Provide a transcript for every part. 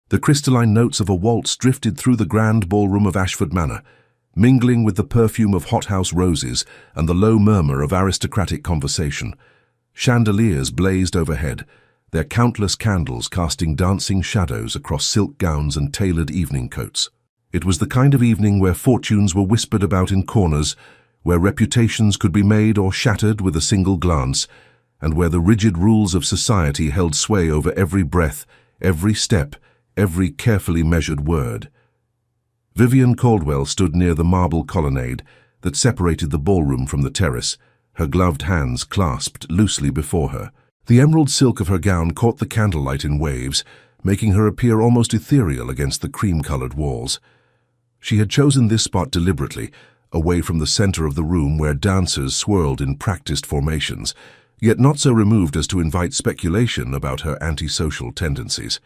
The crystalline notes of a waltz drifted through the grand ballroom of Ashford Manor, mingling with the perfume of hothouse roses and the low murmur of aristocratic conversation. Chandeliers blazed overhead, their countless candles casting dancing shadows across silk gowns and tailored evening coats. It was the kind of evening where fortunes were whispered about in corners, where reputations could be made or shattered with a single glance, and where the rigid rules of society held sway over every breath, every step, every carefully measured word. Vivian Caldwell stood near the marble colonnade that separated the ballroom from the terrace, her gloved hands clasped loosely before her. The emerald silk of her gown caught the candlelight in waves, making her appear almost ethereal against the cream-colored walls. She had chosen this spot deliberately, away from the center of the room where dancers swirled in practiced formations, yet not so removed as to invite speculation about her antisocial tendencies.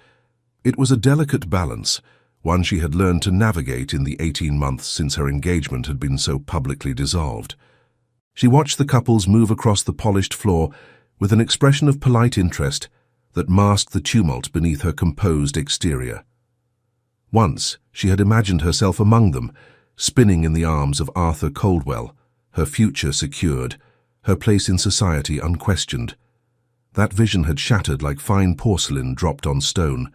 It was a delicate balance, one she had learned to navigate in the 18 months since her engagement had been so publicly dissolved. She watched the couples move across the polished floor with an expression of polite interest that masked the tumult beneath her composed exterior. Once, she had imagined herself among them, spinning in the arms of Arthur Caldwell, her future secured, her place in society unquestioned. That vision had shattered like fine porcelain dropped on stone,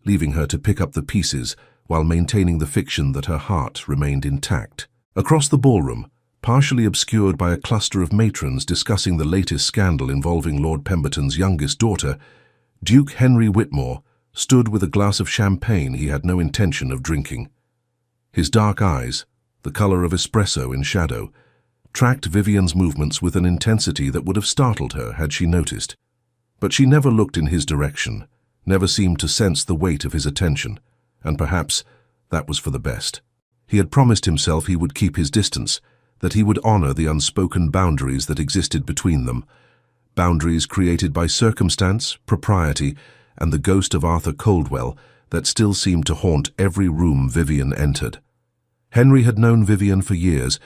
leaving her to pick up the pieces while maintaining the fiction that her heart remained intact. Across the ballroom, partially obscured by a cluster of matrons discussing the latest scandal involving Lord Pemberton's youngest daughter, Duke Henry Whitmore stood with a glass of champagne he had no intention of drinking. His dark eyes, the color of espresso in shadow, tracked Vivian's movements with an intensity that would have startled her had she noticed. But she never looked in his direction, never seemed to sense the weight of his attention, and perhaps that was for the best. He had promised himself he would keep his distance, that he would honor the unspoken boundaries that existed between them, boundaries created by circumstance, propriety, and the ghost of Arthur Caldwell that still seemed to haunt every room Vivian entered. Henry had known Vivian for years,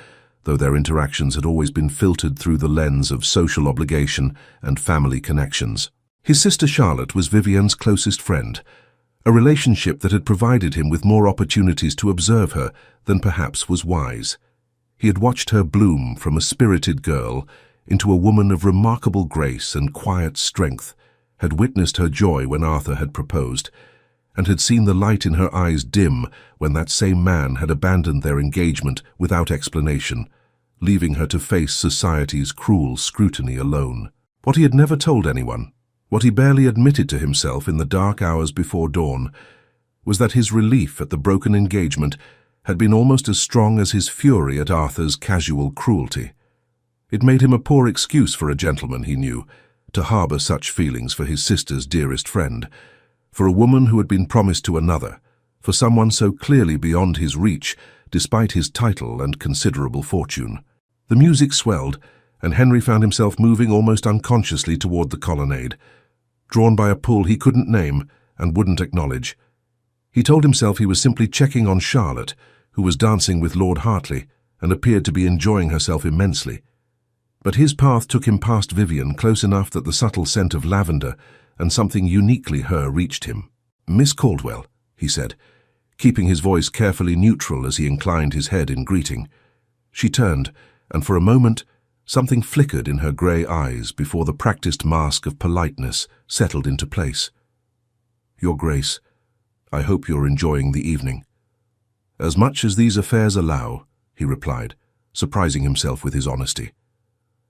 though their interactions had always been filtered through the lens of social obligation and family connections. His sister Charlotte was Vivian's closest friend, a relationship that had provided him with more opportunities to observe her than perhaps was wise. He had watched her bloom from a spirited girl into a woman of remarkable grace and quiet strength, had witnessed her joy when Arthur had proposed, and had seen the light in her eyes dim when that same man had abandoned their engagement without explanation, leaving her to face society's cruel scrutiny alone. What he had never told anyone, what he barely admitted to himself in the dark hours before dawn, was that his relief at the broken engagement had been almost as strong as his fury at Arthur's casual cruelty. It made him a poor excuse for a gentleman, he knew, to harbor such feelings for his sister's dearest friend, for a woman who had been promised to another, for someone so clearly beyond his reach, despite his title and considerable fortune. The music swelled, and Henry found himself moving almost unconsciously toward the colonnade, drawn by a pull he couldn't name and wouldn't acknowledge. He told himself he was simply checking on Charlotte, who was dancing with Lord Hartley and appeared to be enjoying herself immensely. But his path took him past Vivian close enough that the subtle scent of lavender and something uniquely her reached him. "Miss Caldwell," he said, keeping his voice carefully neutral as he inclined his head in greeting. She turned, and for a moment something flickered in her grey eyes before the practiced mask of politeness settled into place. "Your Grace, I hope you're enjoying the evening." "As much as these affairs allow," he replied, surprising himself with his honesty.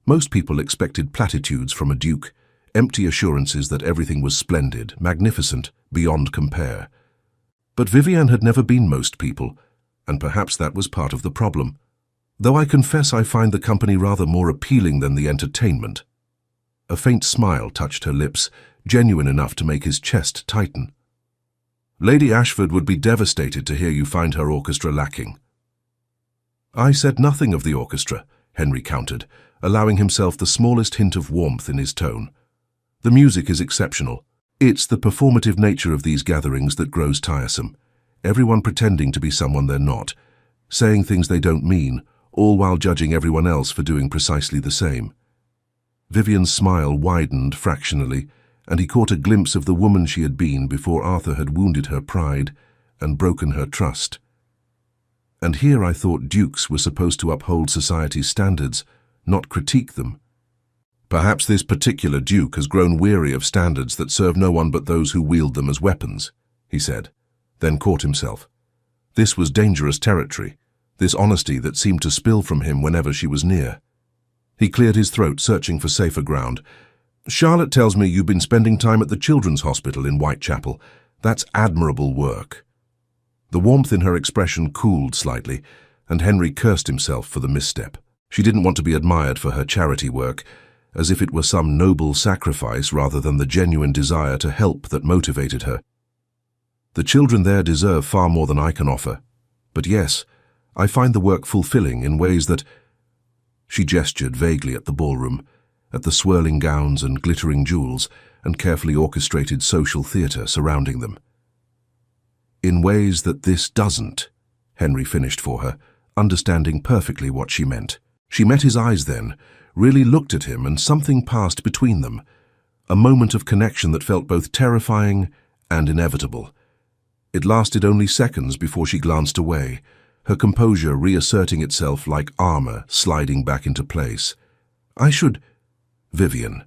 Most people expected platitudes from a duke, empty assurances that everything was splendid, magnificent, beyond compare. But Vivian had never been most people, and perhaps that was part of the problem. "Though I confess I find the company rather more appealing than the entertainment." A faint smile touched her lips, genuine enough to make his chest tighten. "Lady Ashford would be devastated to hear you find her orchestra lacking." "I said nothing of the orchestra," Henry countered, allowing himself the smallest hint of warmth in his tone. "The music is exceptional. It's the performative nature of these gatherings that grows tiresome. Everyone pretending to be someone they're not, saying things they don't mean, all while judging everyone else for doing precisely the same." Vivian's smile widened fractionally, and he caught a glimpse of the woman she had been before Arthur had wounded her pride and broken her trust. And here I thought dukes were supposed to uphold society's standards, not critique them. Perhaps this particular duke has grown weary of standards that serve no one but those who wield them as weapons, he said, then caught himself. This was dangerous territory, this honesty that seemed to spill from him whenever she was near. He cleared his throat, searching for safer ground. Charlotte tells me you've been spending time at the Children's Hospital in Whitechapel. That's admirable work. The warmth in her expression cooled slightly, and Henry cursed himself for the misstep. She didn't want to be admired for her charity work, as if it were some noble sacrifice rather than the genuine desire to help that motivated her. The children there deserve far more than I can offer. But yes, I find the work fulfilling in ways that... She gestured vaguely at the ballroom, at the swirling gowns and glittering jewels and carefully orchestrated social theatre surrounding them. In ways that this doesn't, Henry finished for her, understanding perfectly what she meant. She met his eyes then, really looked at him, and something passed between them, a moment of connection that felt both terrifying and inevitable. It lasted only seconds before she glanced away, her composure reasserting itself like armor sliding back into place. I should... Vivian.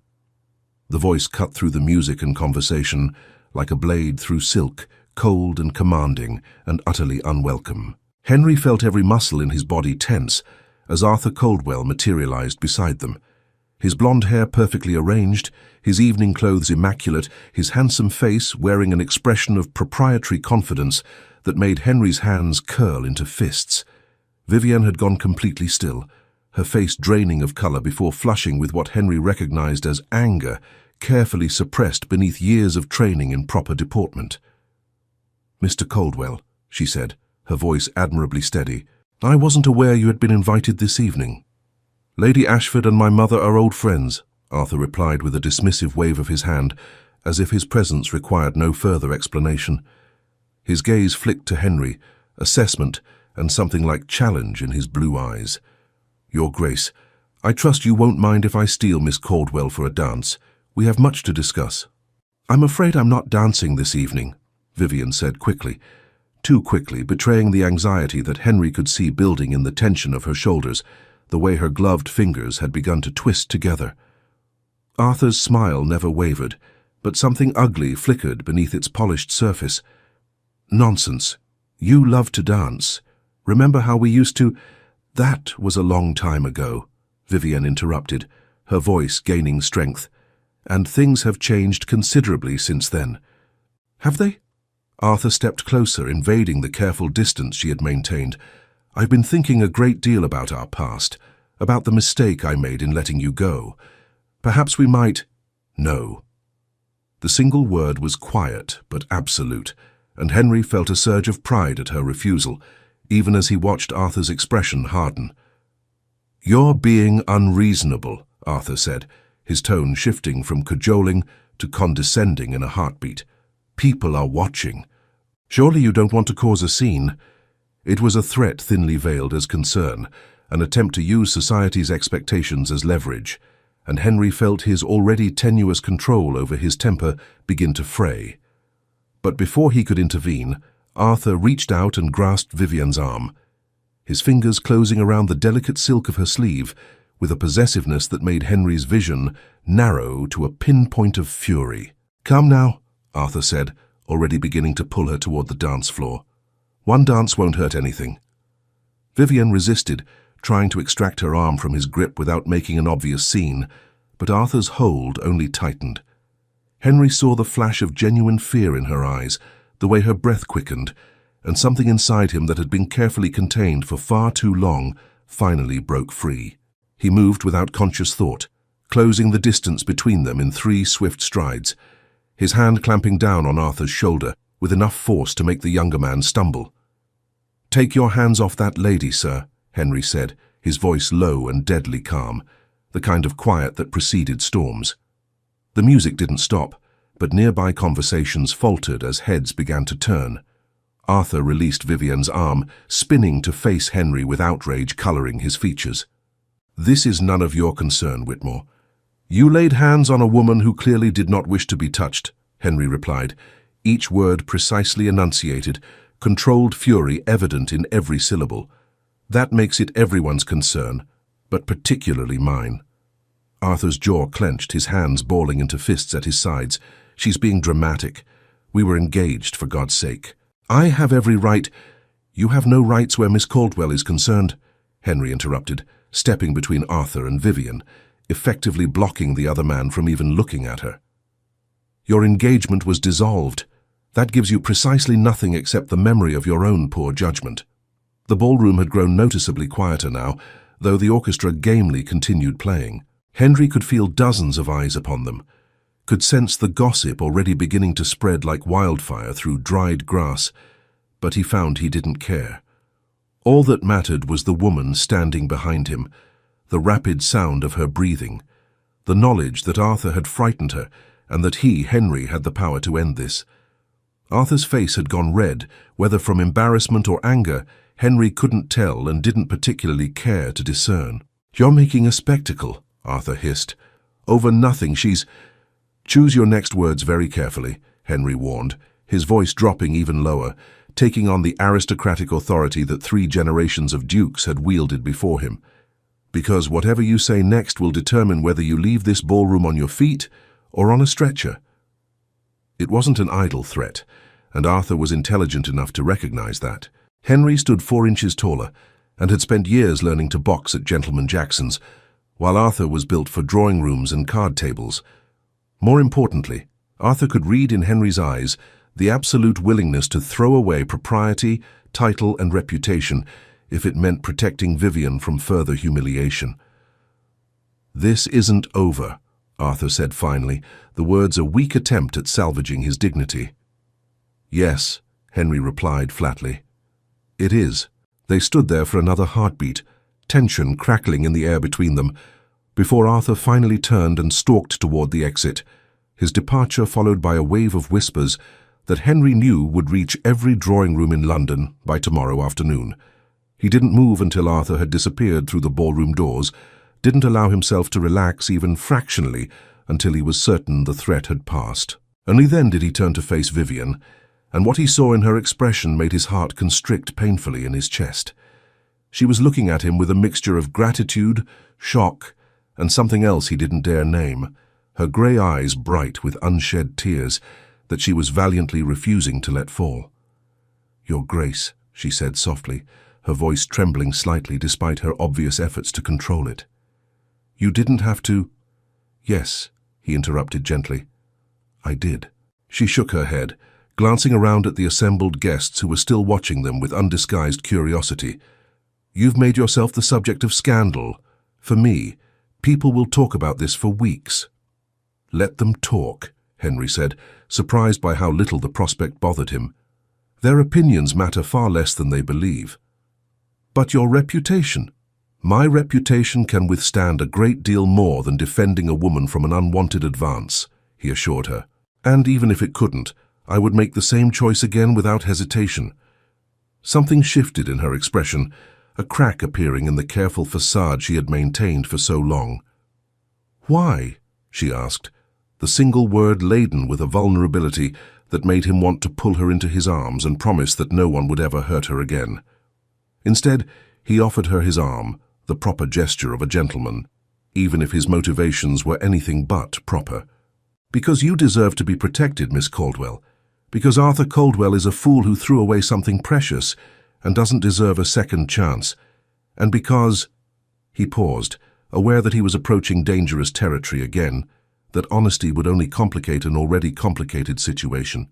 The voice cut through the music and conversation like a blade through silk, cold and commanding and utterly unwelcome. Henry felt every muscle in his body tense as Arthur Coldwell materialized beside them. His blonde hair perfectly arranged, his evening clothes immaculate, his handsome face wearing an expression of proprietary confidence that made Henry's hands curl into fists. Vivian had gone completely still, her face draining of color before flushing with what Henry recognized as anger, carefully suppressed beneath years of training in proper deportment. "Mr. Coldwell," she said, her voice admirably steady, "I wasn't aware you had been invited this evening." "Lady Ashford and my mother are old friends," Arthur replied with a dismissive wave of his hand, as if his presence required no further explanation. His gaze flicked to Henry, assessment and something like challenge in his blue eyes. "Your Grace, I trust you won't mind if I steal Miss Caldwell for a dance. We have much to discuss." "I'm afraid I'm not dancing this evening," Vivian said quickly, too quickly, betraying the anxiety that Henry could see building in the tension of her shoulders, the way her gloved fingers had begun to twist together. Arthur's smile never wavered, but something ugly flickered beneath its polished surface. "Nonsense. You love to dance. Remember how we used to—" "That was a long time ago," Vivian interrupted, her voice gaining strength. "And things have changed considerably since then." "Have they?" Arthur stepped closer, invading the careful distance she had maintained. "I've been thinking a great deal about our past, about the mistake I made in letting you go. Perhaps we might—" "No." The single word was quiet but absolute, and Henry felt a surge of pride at her refusal, even as he watched Arthur's expression harden. "You're being unreasonable," Arthur said, his tone shifting from cajoling to condescending in a heartbeat. "People are watching. Surely you don't want to cause a scene?" It was a threat thinly veiled as concern, an attempt to use society's expectations as leverage, and Henry felt his already tenuous control over his temper begin to fray. But before he could intervene, Arthur reached out and grasped Vivian's arm, his fingers closing around the delicate silk of her sleeve with a possessiveness that made Henry's vision narrow to a pinpoint of fury. "Come now," Arthur said, already beginning to pull her toward the dance floor. "One dance won't hurt anything." Vivian resisted, trying to extract her arm from his grip without making an obvious scene, but Arthur's hold only tightened. Henry saw the flash of genuine fear in her eyes, the way her breath quickened, and something inside him that had been carefully contained for far too long finally broke free. He moved without conscious thought, closing the distance between them in 3 swift strides, his hand clamping down on Arthur's shoulder with enough force to make the younger man stumble. "Take your hands off that lady, sir," Henry said, his voice low and deadly calm, the kind of quiet that preceded storms. The music didn't stop, but nearby conversations faltered as heads began to turn. Arthur released Vivian's arm, spinning to face Henry with outrage coloring his features. "This is none of your concern, Whitmore. You laid hands on a woman who clearly did not wish to be touched, Henry replied, each word precisely enunciated, controlled fury evident in every syllable. That makes it everyone's concern, but particularly mine. Arthur's jaw clenched, his hands balling into fists at his sides. She's being dramatic. We were engaged, for God's sake. I have every right. You have no rights where Miss Caldwell is concerned, Henry interrupted, stepping between Arthur and Vivian, effectively blocking the other man from even looking at her. Your engagement was dissolved. That gives you precisely nothing except the memory of your own poor judgment. The ballroom had grown noticeably quieter now, though the orchestra gamely continued playing. Henry could feel dozens of eyes upon them, could sense the gossip already beginning to spread like wildfire through dried grass, but he found he didn't care. All that mattered was the woman standing behind him, the rapid sound of her breathing, the knowledge that Arthur had frightened her and that he, Henry, had the power to end this. Arthur's face had gone red, whether from embarrassment or anger, Henry couldn't tell and didn't particularly care to discern. You're making a spectacle, Arthur hissed. Over nothing, she's... Choose your next words very carefully, Henry warned, his voice dropping even lower, taking on the aristocratic authority that 3 generations of dukes had wielded before him. Because whatever you say next will determine whether you leave this ballroom on your feet or on a stretcher. It wasn't an idle threat, and Arthur was intelligent enough to recognize that. Henry stood 4 inches taller and had spent years learning to box at Gentleman Jackson's, while Arthur was built for drawing rooms and card tables. More importantly, Arthur could read in Henry's eyes the absolute willingness to throw away propriety, title, and reputation if it meant protecting Vivian from further humiliation. This isn't over, Arthur said finally, the words a weak attempt at salvaging his dignity. Yes, Henry replied flatly. It is. They stood there for another heartbeat, tension crackling in the air between them, before Arthur finally turned and stalked toward the exit, his departure followed by a wave of whispers that Henry knew would reach every drawing room in London by tomorrow afternoon. He didn't move until Arthur had disappeared through the ballroom doors, didn't allow himself to relax even fractionally until he was certain the threat had passed. Only then did he turn to face Vivian, and what he saw in her expression made his heart constrict painfully in his chest. She was looking at him with a mixture of gratitude, shock, and something else he didn't dare name, her grey eyes bright with unshed tears that she was valiantly refusing to let fall. "Your Grace," she said softly, her voice trembling slightly despite her obvious efforts to control it. "You didn't have to—" "Yes," he interrupted gently. "I did." She shook her head, glancing around at the assembled guests who were still watching them with undisguised curiosity. "You've made yourself the subject of scandal. For me, people will talk about this for weeks." "Let them talk," Henry said, surprised by how little the prospect bothered him. "Their opinions matter far less than they believe." "But your reputation?" "My reputation can withstand a great deal more than defending a woman from an unwanted advance," he assured her. "And even if it couldn't, I would make the same choice again without hesitation." Something shifted in her expression, a crack appearing in the careful facade she had maintained for so long. "Why?" she asked, the single word laden with a vulnerability that made him want to pull her into his arms and promise that no one would ever hurt her again. Instead, he offered her his arm, the proper gesture of a gentleman, even if his motivations were anything but proper. "Because you deserve to be protected, Miss Caldwell. Because Arthur Caldwell is a fool who threw away something precious and doesn't deserve a second chance. And because—" He paused, aware that he was approaching dangerous territory again, that honesty would only complicate an already complicated situation.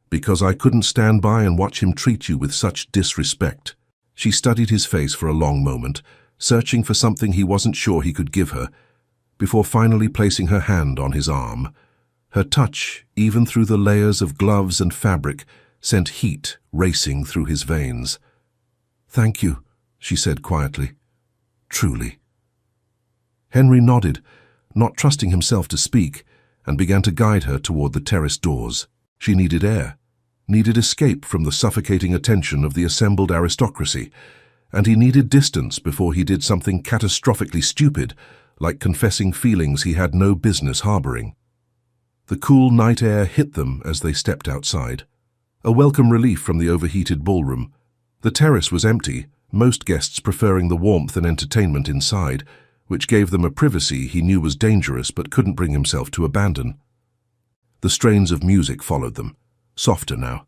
"Because I couldn't stand by and watch him treat you with such disrespect." She studied his face for a long moment, searching for something he wasn't sure he could give her, before finally placing her hand on his arm. Her touch, even through the layers of gloves and fabric, sent heat racing through his veins. "Thank you," she said quietly. "Truly." Henry nodded, not trusting himself to speak, and began to guide her toward the terrace doors. She needed air, needed escape from the suffocating attention of the assembled aristocracy, and he needed distance before he did something catastrophically stupid, like confessing feelings he had no business harboring. The cool night air hit them as they stepped outside. A welcome relief from the overheated ballroom. The terrace was empty, most guests preferring the warmth and entertainment inside, which gave them a privacy he knew was dangerous but couldn't bring himself to abandon. The strains of music followed them, softer now,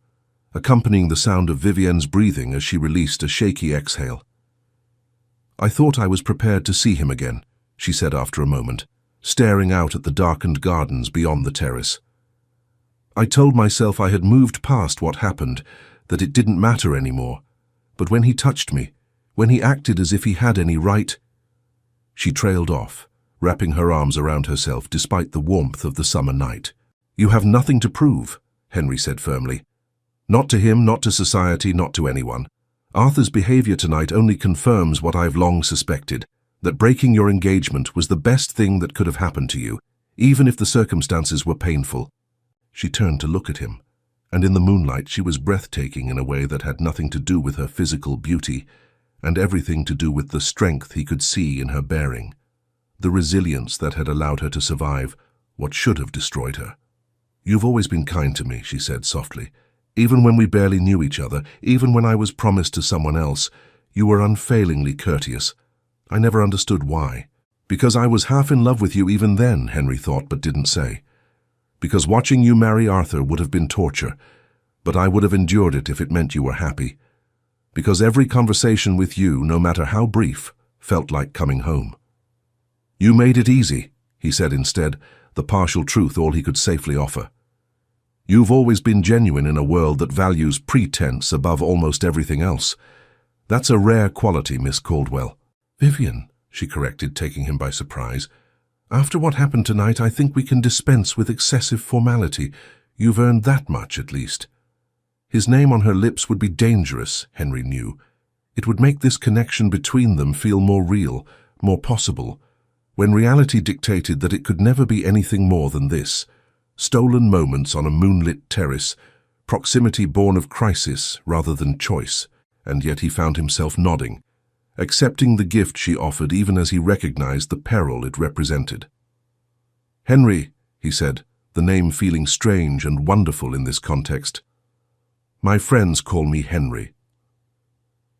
accompanying the sound of Vivienne's breathing as she released a shaky exhale. "I thought I was prepared to see him again," she said after a moment, staring out at the darkened gardens beyond the terrace. "I told myself I had moved past what happened, that it didn't matter anymore. But when he touched me, when he acted as if he had any right—" She trailed off, wrapping her arms around herself despite the warmth of the summer night. "You have nothing to prove," Henry said firmly. "Not to him, not to society, not to anyone. Arthur's behavior tonight only confirms what I've long suspected, that breaking your engagement was the best thing that could have happened to you, even if the circumstances were painful." She turned to look at him, and in the moonlight she was breathtaking in a way that had nothing to do with her physical beauty, and everything to do with the strength he could see in her bearing, the resilience that had allowed her to survive what should have destroyed her. "You've always been kind to me," she said softly. "Even when we barely knew each other, even when I was promised to someone else, you were unfailingly courteous. I never understood why. Because I was half in love with you even then," Henry thought but didn't say. "Because watching you marry Arthur would have been torture, but I would have endured it if it meant you were happy. Because every conversation with you, no matter how brief, felt like coming home." "You made it easy," he said instead, the partial truth all he could safely offer. "You've always been genuine in a world that values pretense above almost everything else. That's a rare quality, Miss Caldwell." "Vivian," she corrected, taking him by surprise. "After what happened tonight, I think we can dispense with excessive formality. You've earned that much, at least." His name on her lips would be dangerous, Henry knew. It would make this connection between them feel more real, more possible, when reality dictated that it could never be anything more than this. Stolen moments on a moonlit terrace, proximity born of crisis rather than choice, and yet he found himself nodding, accepting the gift she offered even as he recognized the peril it represented. "Henry," he said, the name feeling strange and wonderful in this context. "My friends call me Henry."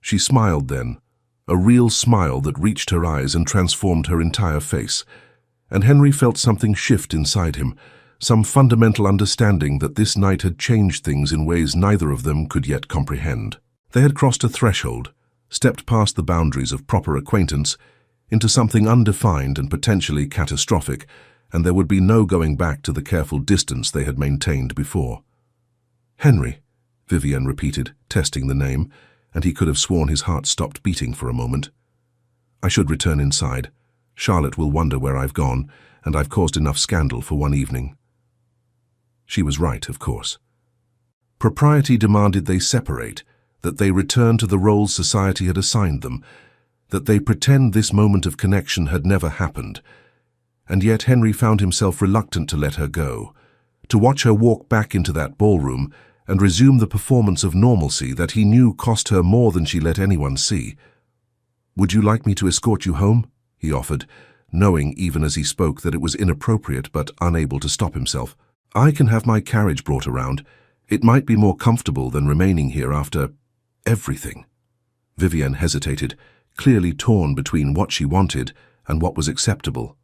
She smiled then, a real smile that reached her eyes and transformed her entire face, and Henry felt something shift inside him, some fundamental understanding that this night had changed things in ways neither of them could yet comprehend. They had crossed a threshold, stepped past the boundaries of proper acquaintance into something undefined and potentially catastrophic, and there would be no going back to the careful distance they had maintained before. "Henry," Vivienne repeated, testing the name, and he could have sworn his heart stopped beating for a moment. "I should return inside. Charlotte will wonder where I've gone, and I've caused enough scandal for one evening." She was right, of course. Propriety demanded they separate, that they return to the roles society had assigned them, that they pretend this moment of connection had never happened. And yet Henry found himself reluctant to let her go, to watch her walk back into that ballroom and resume the performance of normalcy that he knew cost her more than she let anyone see. "Would you like me to escort you home?" he offered, knowing even as he spoke that it was inappropriate but unable to stop himself. "I can have my carriage brought around. It might be more comfortable than remaining here after everything." Vivienne hesitated, clearly torn between what she wanted and what was acceptable.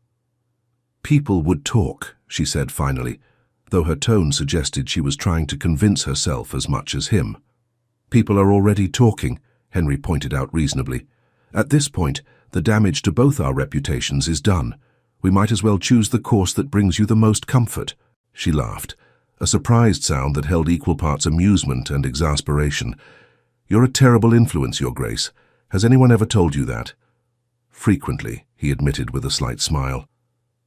"People would talk," she said finally, though her tone suggested she was trying to convince herself as much as him. "People are already talking," Henry pointed out reasonably. "At this point, the damage to both our reputations is done. We might as well choose the course that brings you the most comfort." She laughed, a surprised sound that held equal parts amusement and exasperation. "You're a terrible influence, Your Grace. Has anyone ever told you that?" "Frequently," he admitted with a slight smile,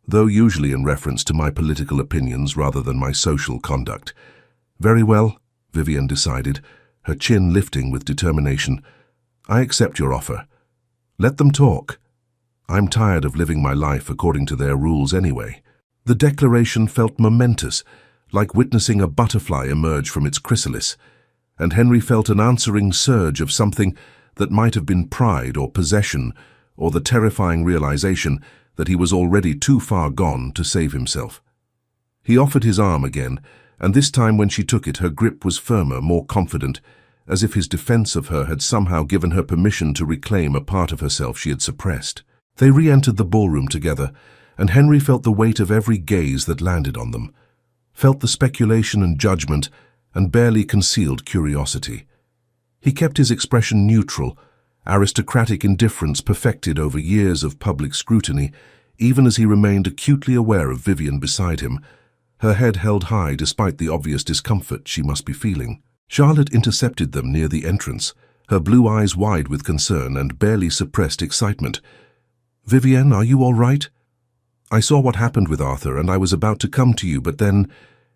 "though usually in reference to my political opinions rather than my social conduct." "Very well," Vivienne decided, her chin lifting with determination. "I accept your offer. Let them talk. I'm tired of living my life according to their rules anyway." The declaration felt momentous, like witnessing a butterfly emerge from its chrysalis, and Henry felt an answering surge of something that might have been pride or possession, or the terrifying realization that he was already too far gone to save himself. He offered his arm again, and this time when she took it, her grip was firmer, more confident, as if his defense of her had somehow given her permission to reclaim a part of herself she had suppressed. They re-entered the ballroom together, and Henry felt the weight of every gaze that landed on them, felt the speculation and judgment, and barely concealed curiosity. He kept his expression neutral, aristocratic indifference perfected over years of public scrutiny, even as he remained acutely aware of Vivian beside him, her head held high despite the obvious discomfort she must be feeling. Charlotte intercepted them near the entrance, her blue eyes wide with concern and barely suppressed excitement. "Vivian, are you all right? I saw what happened with Arthur and I was about to come to you, but then,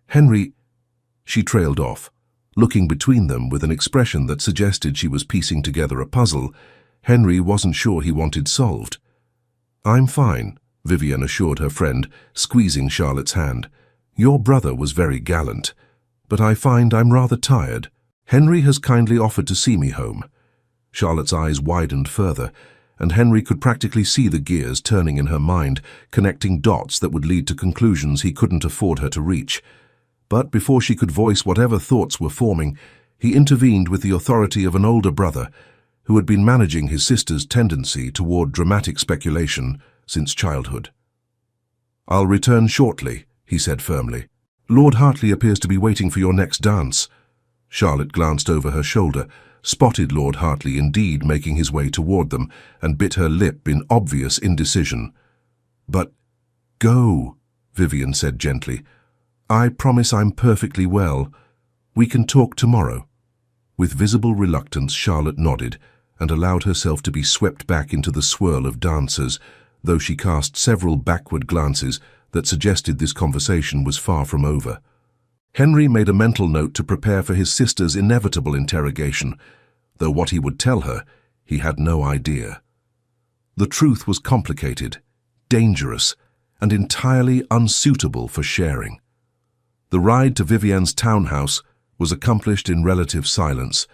Henry—" She trailed off, looking between them with an expression that suggested she was piecing together a puzzle Henry wasn't sure he wanted solved. "I'm fine," Vivian assured her friend, squeezing Charlotte's hand. "Your brother was very gallant, but I find I'm rather tired. Henry has kindly offered to see me home." Charlotte's eyes widened further, and Henry could practically see the gears turning in her mind, connecting dots that would lead to conclusions he couldn't afford her to reach. But before she could voice whatever thoughts were forming, he intervened with the authority of an older brother who had been managing his sister's tendency toward dramatic speculation since childhood. "I'll return shortly," he said firmly. "Lord Hartley appears to be waiting for your next dance." Charlotte glanced over her shoulder, spotted Lord Hartley indeed making his way toward them, and bit her lip in obvious indecision. "But go," Vivian said gently. "I promise I'm perfectly well. We can talk tomorrow." With visible reluctance, Charlotte nodded and allowed herself to be swept back into the swirl of dancers, though she cast several backward glances that suggested this conversation was far from over. Henry made a mental note to prepare for his sister's inevitable interrogation, though what he would tell her, he had no idea. The truth was complicated, dangerous, and entirely unsuitable for sharing. The ride to Vivian's townhouse was accomplished in relative silence,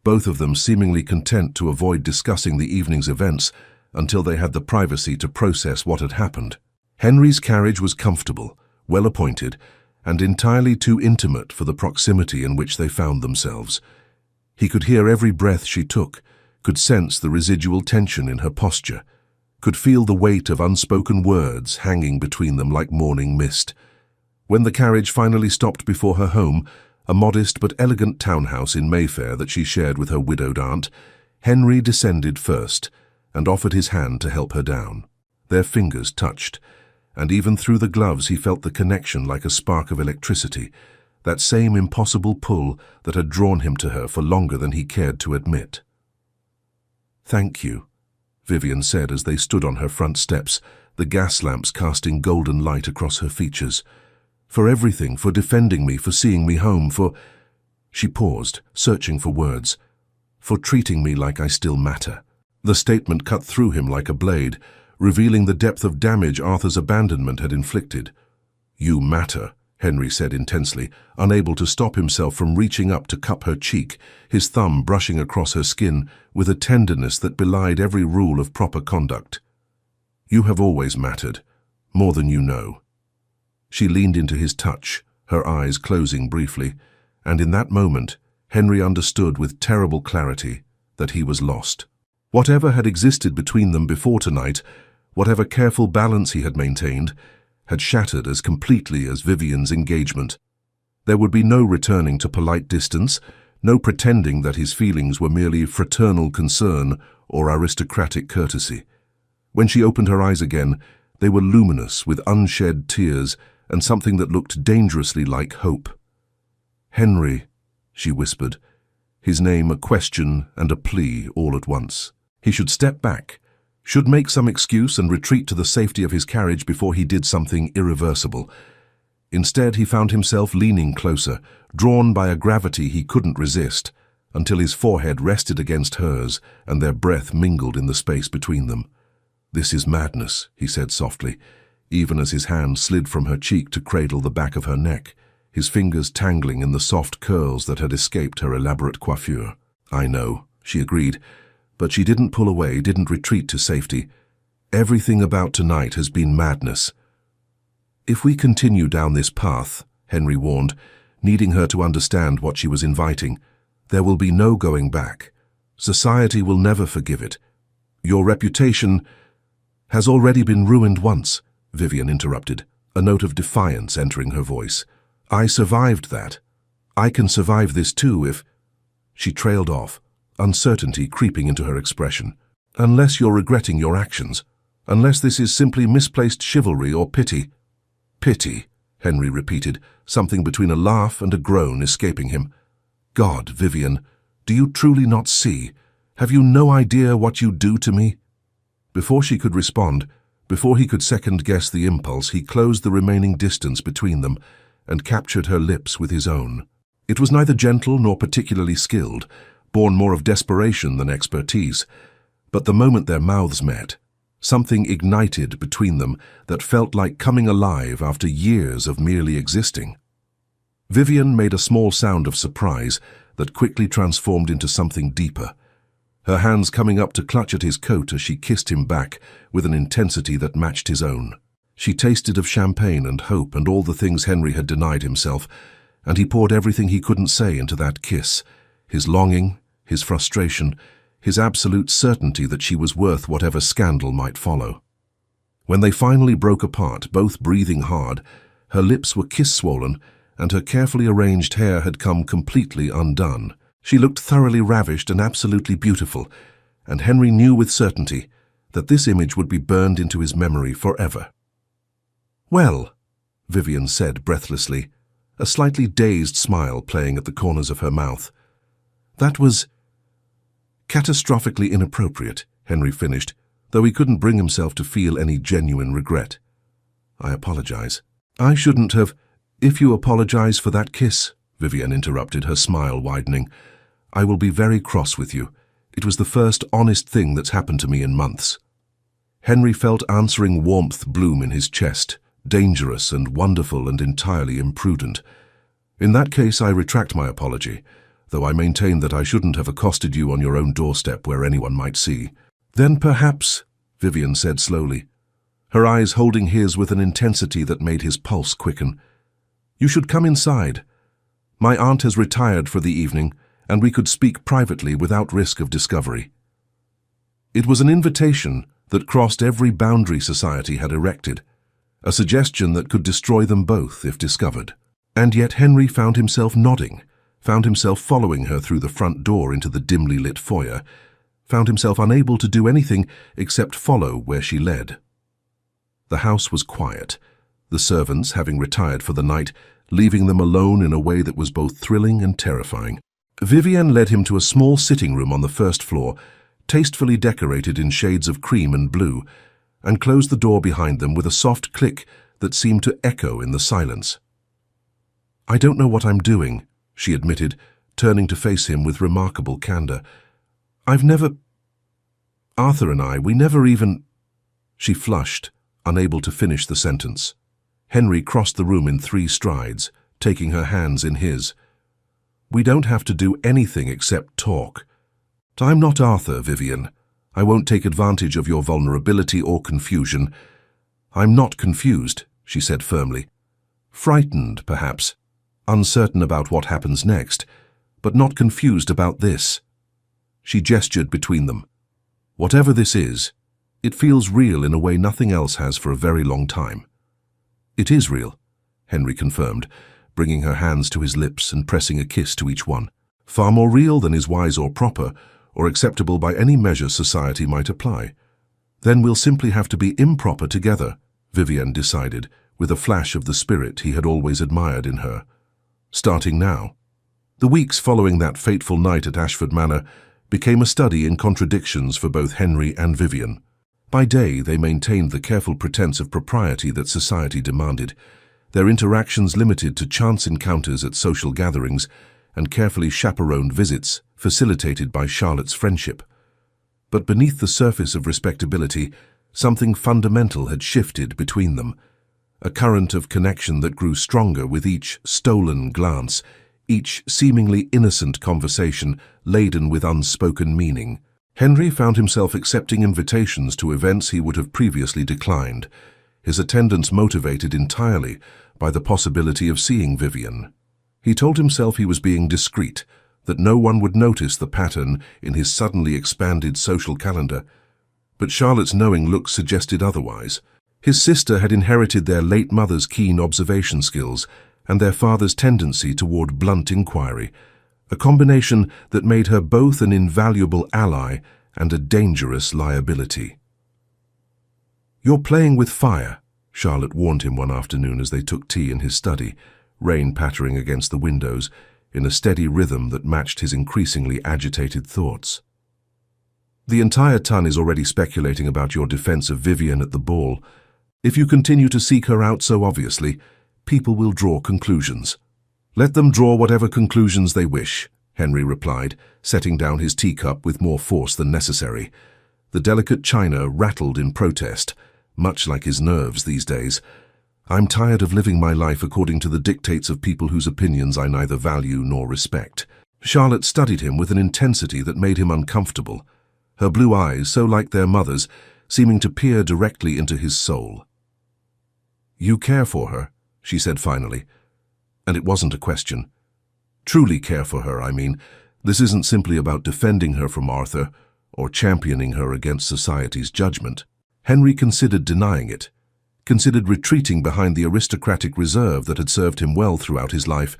both of them seemingly content to avoid discussing the evening's events until they had the privacy to process what had happened. Henry's carriage was comfortable, well-appointed, and entirely too intimate for the proximity in which they found themselves. He could hear every breath she took, could sense the residual tension in her posture, could feel the weight of unspoken words hanging between them like morning mist. When the carriage finally stopped before her home, a modest but elegant townhouse in Mayfair that she shared with her widowed aunt, Henry descended first and offered his hand to help her down. Their fingers touched, and even through the gloves he felt the connection like a spark of electricity, that same impossible pull that had drawn him to her for longer than he cared to admit. "Thank you," Vivian said as they stood on her front steps, the gas lamps casting golden light across her features. "For everything, for defending me, for seeing me home, for—" She paused, searching for words. "For treating me like I still matter." The statement cut through him like a blade, revealing the depth of damage Arthur's abandonment had inflicted. "You matter," Henry said intensely, unable to stop himself from reaching up to cup her cheek, his thumb brushing across her skin with a tenderness that belied every rule of proper conduct. "You have always mattered, more than you know." She leaned into his touch, her eyes closing briefly, and in that moment, Henry understood with terrible clarity that he was lost. Whatever had existed between them before tonight, whatever careful balance he had maintained, had shattered as completely as Vivian's engagement. There would be no returning to polite distance, no pretending that his feelings were merely fraternal concern or aristocratic courtesy. When she opened her eyes again, they were luminous with unshed tears and something that looked dangerously like hope. "Henry," she whispered, his name a question and a plea all at once. He should step back, should make some excuse and retreat to the safety of his carriage before he did something irreversible. Instead, he found himself leaning closer, drawn by a gravity he couldn't resist, until his forehead rested against hers and their breath mingled in the space between them. "This is madness," he said softly, even as his hand slid from her cheek to cradle the back of her neck, his fingers tangling in the soft curls that had escaped her elaborate coiffure. "I know," she agreed, but she didn't pull away, didn't retreat to safety. Everything about tonight has been madness. If we continue down this path, Henry warned, needing her to understand what she was inviting, there will be no going back. Society will never forgive it. Your reputation has already been ruined once, Vivian interrupted, a note of defiance entering her voice. I survived that. I can survive this too if... She trailed off, uncertainty creeping into her expression. Unless you're regretting your actions. Unless this is simply misplaced chivalry or pity. Pity, Henry repeated, something between a laugh and a groan escaping him. God, Vivian, do you truly not see? Have you no idea what you do to me? Before she could respond, before he could second-guess the impulse, he closed the remaining distance between them and captured her lips with his own. It was neither gentle nor particularly skilled, born more of desperation than expertise, but the moment their mouths met, something ignited between them that felt like coming alive after years of merely existing. Vivian made a small sound of surprise that quickly transformed into something deeper, her hands coming up to clutch at his coat as she kissed him back with an intensity that matched his own. She tasted of champagne and hope and all the things Henry had denied himself, and he poured everything he couldn't say into that kiss, his longing, his frustration, his absolute certainty that she was worth whatever scandal might follow. When they finally broke apart, both breathing hard, her lips were kiss-swollen, and her carefully arranged hair had come completely undone. She looked thoroughly ravished and absolutely beautiful, and Henry knew with certainty that this image would be burned into his memory forever. Well, Vivian said breathlessly, a slightly dazed smile playing at the corners of her mouth. That was catastrophically inappropriate, Henry finished, though he couldn't bring himself to feel any genuine regret. I apologize. I shouldn't have... If you apologize for that kiss, Vivian interrupted, her smile widening, I will be very cross with you. It was the first honest thing that's happened to me in months. Henry felt answering warmth bloom in his chest, dangerous and wonderful and entirely imprudent. In that case, I retract my apology, though I maintain that I shouldn't have accosted you on your own doorstep where anyone might see. Then perhaps, Vivian said slowly, her eyes holding his with an intensity that made his pulse quicken, you should come inside. My aunt has retired for the evening, and we could speak privately without risk of discovery. It was an invitation that crossed every boundary society had erected, a suggestion that could destroy them both if discovered. And yet Henry found himself nodding, found himself following her through the front door into the dimly lit foyer, found himself unable to do anything except follow where she led. The house was quiet, the servants having retired for the night, leaving them alone in a way that was both thrilling and terrifying. Vivian led him to a small sitting room on the first floor, tastefully decorated in shades of cream and blue, and closed the door behind them with a soft click that seemed to echo in the silence. I don't know what I'm doing, she admitted, turning to face him with remarkable candor. Arthur and I, we never even... She flushed, unable to finish the sentence. Henry crossed the room in 3 strides, taking her hands in his. We don't have to do anything except talk. I'm not Arthur, Vivian. I won't take advantage of your vulnerability or confusion. I'm not confused, she said firmly. Frightened, perhaps. Uncertain about what happens next, but not confused about this. She gestured between them. Whatever this is, it feels real in a way nothing else has for a very long time. It is real, Henry confirmed, bringing her hands to his lips and pressing a kiss to each one. Far more real than is wise or proper, or acceptable by any measure society might apply. Then we'll simply have to be improper together, Vivian decided, with a flash of the spirit he had always admired in her. Starting now. The weeks following that fateful night at Ashford Manor became a study in contradictions for both Henry and Vivian. By day, they maintained the careful pretense of propriety that society demanded, their interactions limited to chance encounters at social gatherings and carefully chaperoned visits facilitated by Charlotte's friendship. But beneath the surface of respectability, something fundamental had shifted between them, a current of connection that grew stronger with each stolen glance, each seemingly innocent conversation laden with unspoken meaning. Henry found himself accepting invitations to events he would have previously declined, his attendance motivated entirely by the possibility of seeing Vivian. He told himself he was being discreet, that no one would notice the pattern in his suddenly expanded social calendar. But Charlotte's knowing look suggested otherwise. His sister had inherited their late mother's keen observation skills and their father's tendency toward blunt inquiry, a combination that made her both an invaluable ally and a dangerous liability. "You're playing with fire," Charlotte warned him one afternoon as they took tea in his study, rain pattering against the windows in a steady rhythm that matched his increasingly agitated thoughts. "The entire ton is already speculating about your defense of Vivian at the ball. If you continue to seek her out so obviously, people will draw conclusions." "Let them draw whatever conclusions they wish," Henry replied, setting down his teacup with more force than necessary. The delicate china rattled in protest, much like his nerves these days. "I'm tired of living my life according to the dictates of people whose opinions I neither value nor respect." Charlotte studied him with an intensity that made him uncomfortable, her blue eyes, so like their mother's, seeming to peer directly into his soul. "You care for her," she said finally, and it wasn't a question. "Truly care for her, I mean. This isn't simply about defending her from Arthur or championing her against society's judgment." Henry considered denying it, considered retreating behind the aristocratic reserve that had served him well throughout his life,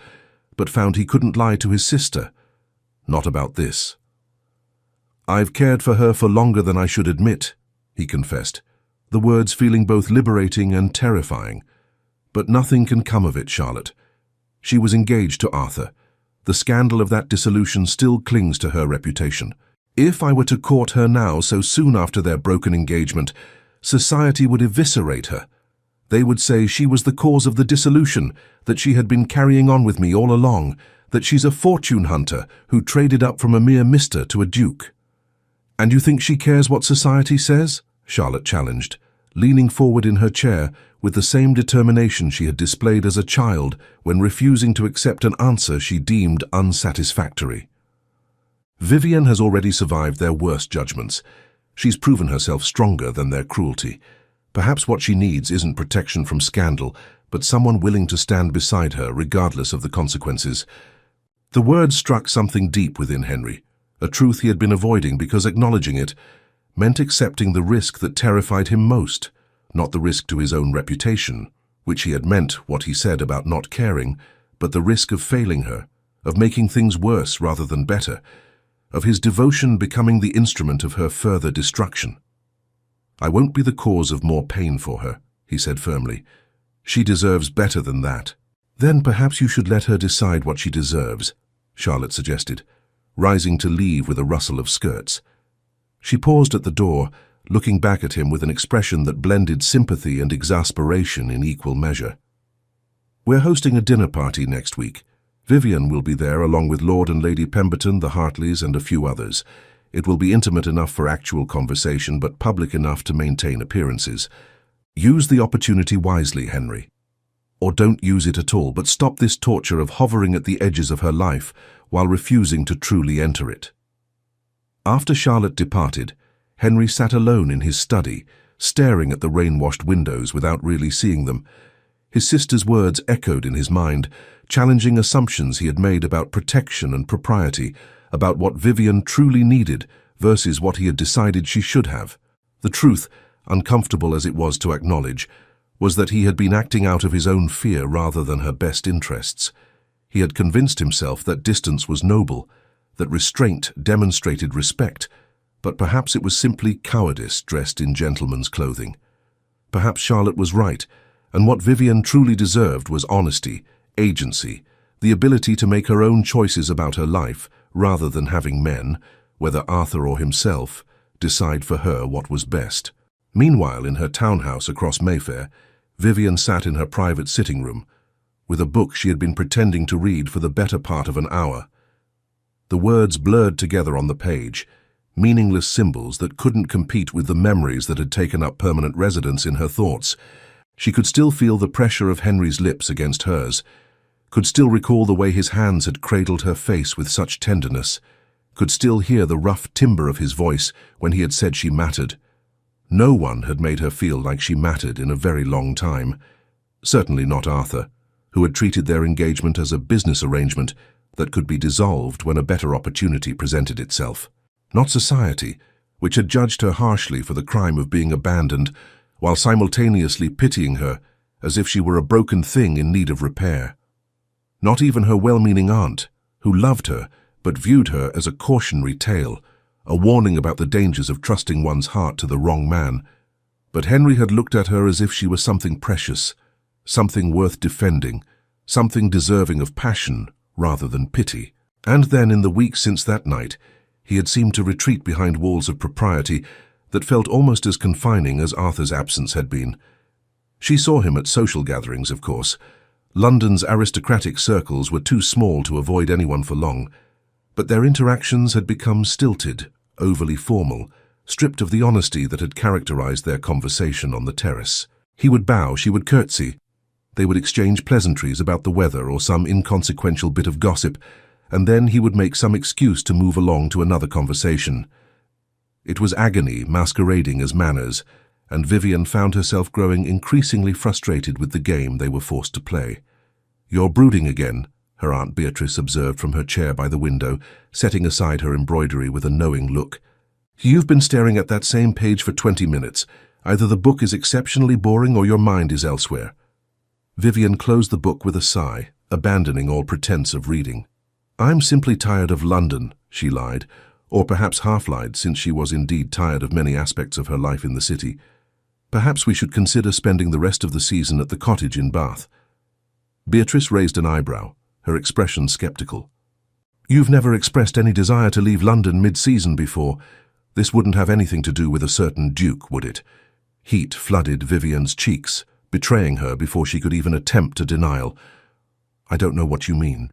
but found he couldn't lie to his sister. Not about this. "I've cared for her for longer than I should admit," he confessed, the words feeling both liberating and terrifying. "But nothing can come of it, Charlotte. She was engaged to Arthur. The scandal of that dissolution still clings to her reputation. If I were to court her now so soon after their broken engagement, society would eviscerate her. They would say she was the cause of the dissolution, that she had been carrying on with me all along, that she's a fortune hunter who traded up from a mere mister to a duke." "And you think she cares what society says?" Charlotte challenged, leaning forward in her chair with the same determination she had displayed as a child when refusing to accept an answer she deemed unsatisfactory. "Vivian has already survived their worst judgments. She's proven herself stronger than their cruelty. Perhaps what she needs isn't protection from scandal, but someone willing to stand beside her regardless of the consequences." The words struck something deep within Henry, a truth he had been avoiding because acknowledging it meant accepting the risk that terrified him most, not the risk to his own reputation, which he had meant what he said about not caring, but the risk of failing her, of making things worse rather than better, of his devotion becoming the instrument of her further destruction. "I won't be the cause of more pain for her," he said firmly. "She deserves better than that." "Then perhaps you should let her decide what she deserves," Charlotte suggested, rising to leave with a rustle of skirts. She paused at the door, looking back at him with an expression that blended sympathy and exasperation in equal measure. "We're hosting a dinner party next week. Vivian will be there along with Lord and Lady Pemberton, the Hartleys, and a few others. It will be intimate enough for actual conversation, but public enough to maintain appearances. Use the opportunity wisely, Henry. Or don't use it at all, but stop this torture of hovering at the edges of her life while refusing to truly enter it." After Charlotte departed, Henry sat alone in his study, staring at the rain-washed windows without really seeing them. His sister's words echoed in his mind, challenging assumptions he had made about protection and propriety, about what Vivian truly needed versus what he had decided she should have. The truth, uncomfortable as it was to acknowledge, was that he had been acting out of his own fear rather than her best interests. He had convinced himself that distance was noble, that restraint demonstrated respect, but perhaps it was simply cowardice dressed in gentleman's clothing. Perhaps Charlotte was right, and what Vivian truly deserved was honesty, agency, the ability to make her own choices about her life, rather than having men, whether Arthur or himself, decide for her what was best. Meanwhile, in her townhouse across Mayfair, Vivian sat in her private sitting room, with a book she had been pretending to read for the better part of an hour. The words blurred together on the page, meaningless symbols that couldn't compete with the memories that had taken up permanent residence in her thoughts. She could still feel the pressure of Henry's lips against hers, could still recall the way his hands had cradled her face with such tenderness, could still hear the rough timbre of his voice when he had said she mattered. No one had made her feel like she mattered in a very long time. Certainly not Arthur, who had treated their engagement as a business arrangement that could be dissolved when a better opportunity presented itself. Not society, which had judged her harshly for the crime of being abandoned, while simultaneously pitying her as if she were a broken thing in need of repair. Not even her well-meaning aunt, who loved her but viewed her as a cautionary tale, a warning about the dangers of trusting one's heart to the wrong man. But Henry had looked at her as if she was something precious, something worth defending, something deserving of passion rather than pity. And then, in the weeks since that night, he had seemed to retreat behind walls of propriety that felt almost as confining as Arthur's absence had been. She saw him at social gatherings, of course. London's aristocratic circles were too small to avoid anyone for long, but their interactions had become stilted, overly formal, stripped of the honesty that had characterized their conversation on the terrace. He would bow, she would curtsy. They would exchange pleasantries about the weather or some inconsequential bit of gossip, and then he would make some excuse to move along to another conversation. It was agony masquerading as manners, and Vivian found herself growing increasingly frustrated with the game they were forced to play. "You're brooding again," her Aunt Beatrice observed from her chair by the window, setting aside her embroidery with a knowing look. "You've been staring at that same page for 20 minutes. Either the book is exceptionally boring or your mind is elsewhere." Vivian closed the book with a sigh, abandoning all pretense of reading. "I'm simply tired of London," she lied, or perhaps half-lied, since she was indeed tired of many aspects of her life in the city. "Perhaps we should consider spending the rest of the season at the cottage in Bath." Beatrice raised an eyebrow, her expression skeptical. "You've never expressed any desire to leave London mid-season before. This wouldn't have anything to do with a certain duke, would it?" Heat flooded Vivian's cheeks, betraying her before she could even attempt a denial. "I don't know what you mean."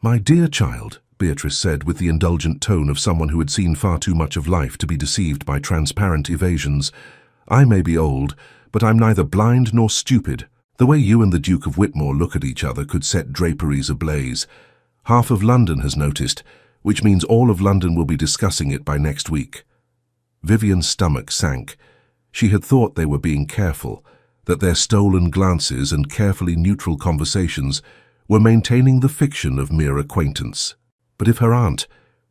"My dear child," Beatrice said with the indulgent tone of someone who had seen far too much of life to be deceived by transparent evasions, "I may be old, but I'm neither blind nor stupid. The way you and the Duke of Whitmore look at each other could set draperies ablaze. Half of London has noticed, which means all of London will be discussing it by next week." Vivian's stomach sank. She had thought they were being careful, that their stolen glances and carefully neutral conversations were maintaining the fiction of mere acquaintance. But if her aunt,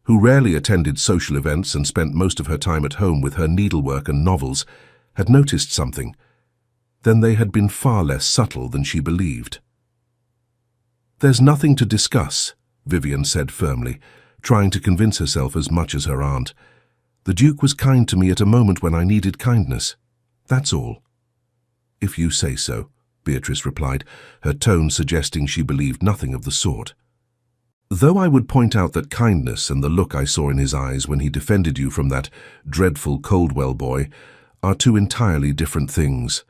who rarely attended social events and spent most of her time at home with her needlework and novels, had noticed something, then they had been far less subtle than she believed. "There's nothing to discuss," Vivian said firmly, trying to convince herself as much as her aunt. "The Duke was kind to me at a moment when I needed kindness. That's all." "If you say so," Beatrice replied, her tone suggesting she believed nothing of the sort. "Though I would point out that kindness and the look I saw in his eyes when he defended you from that dreadful Coldwell boy are two entirely different things.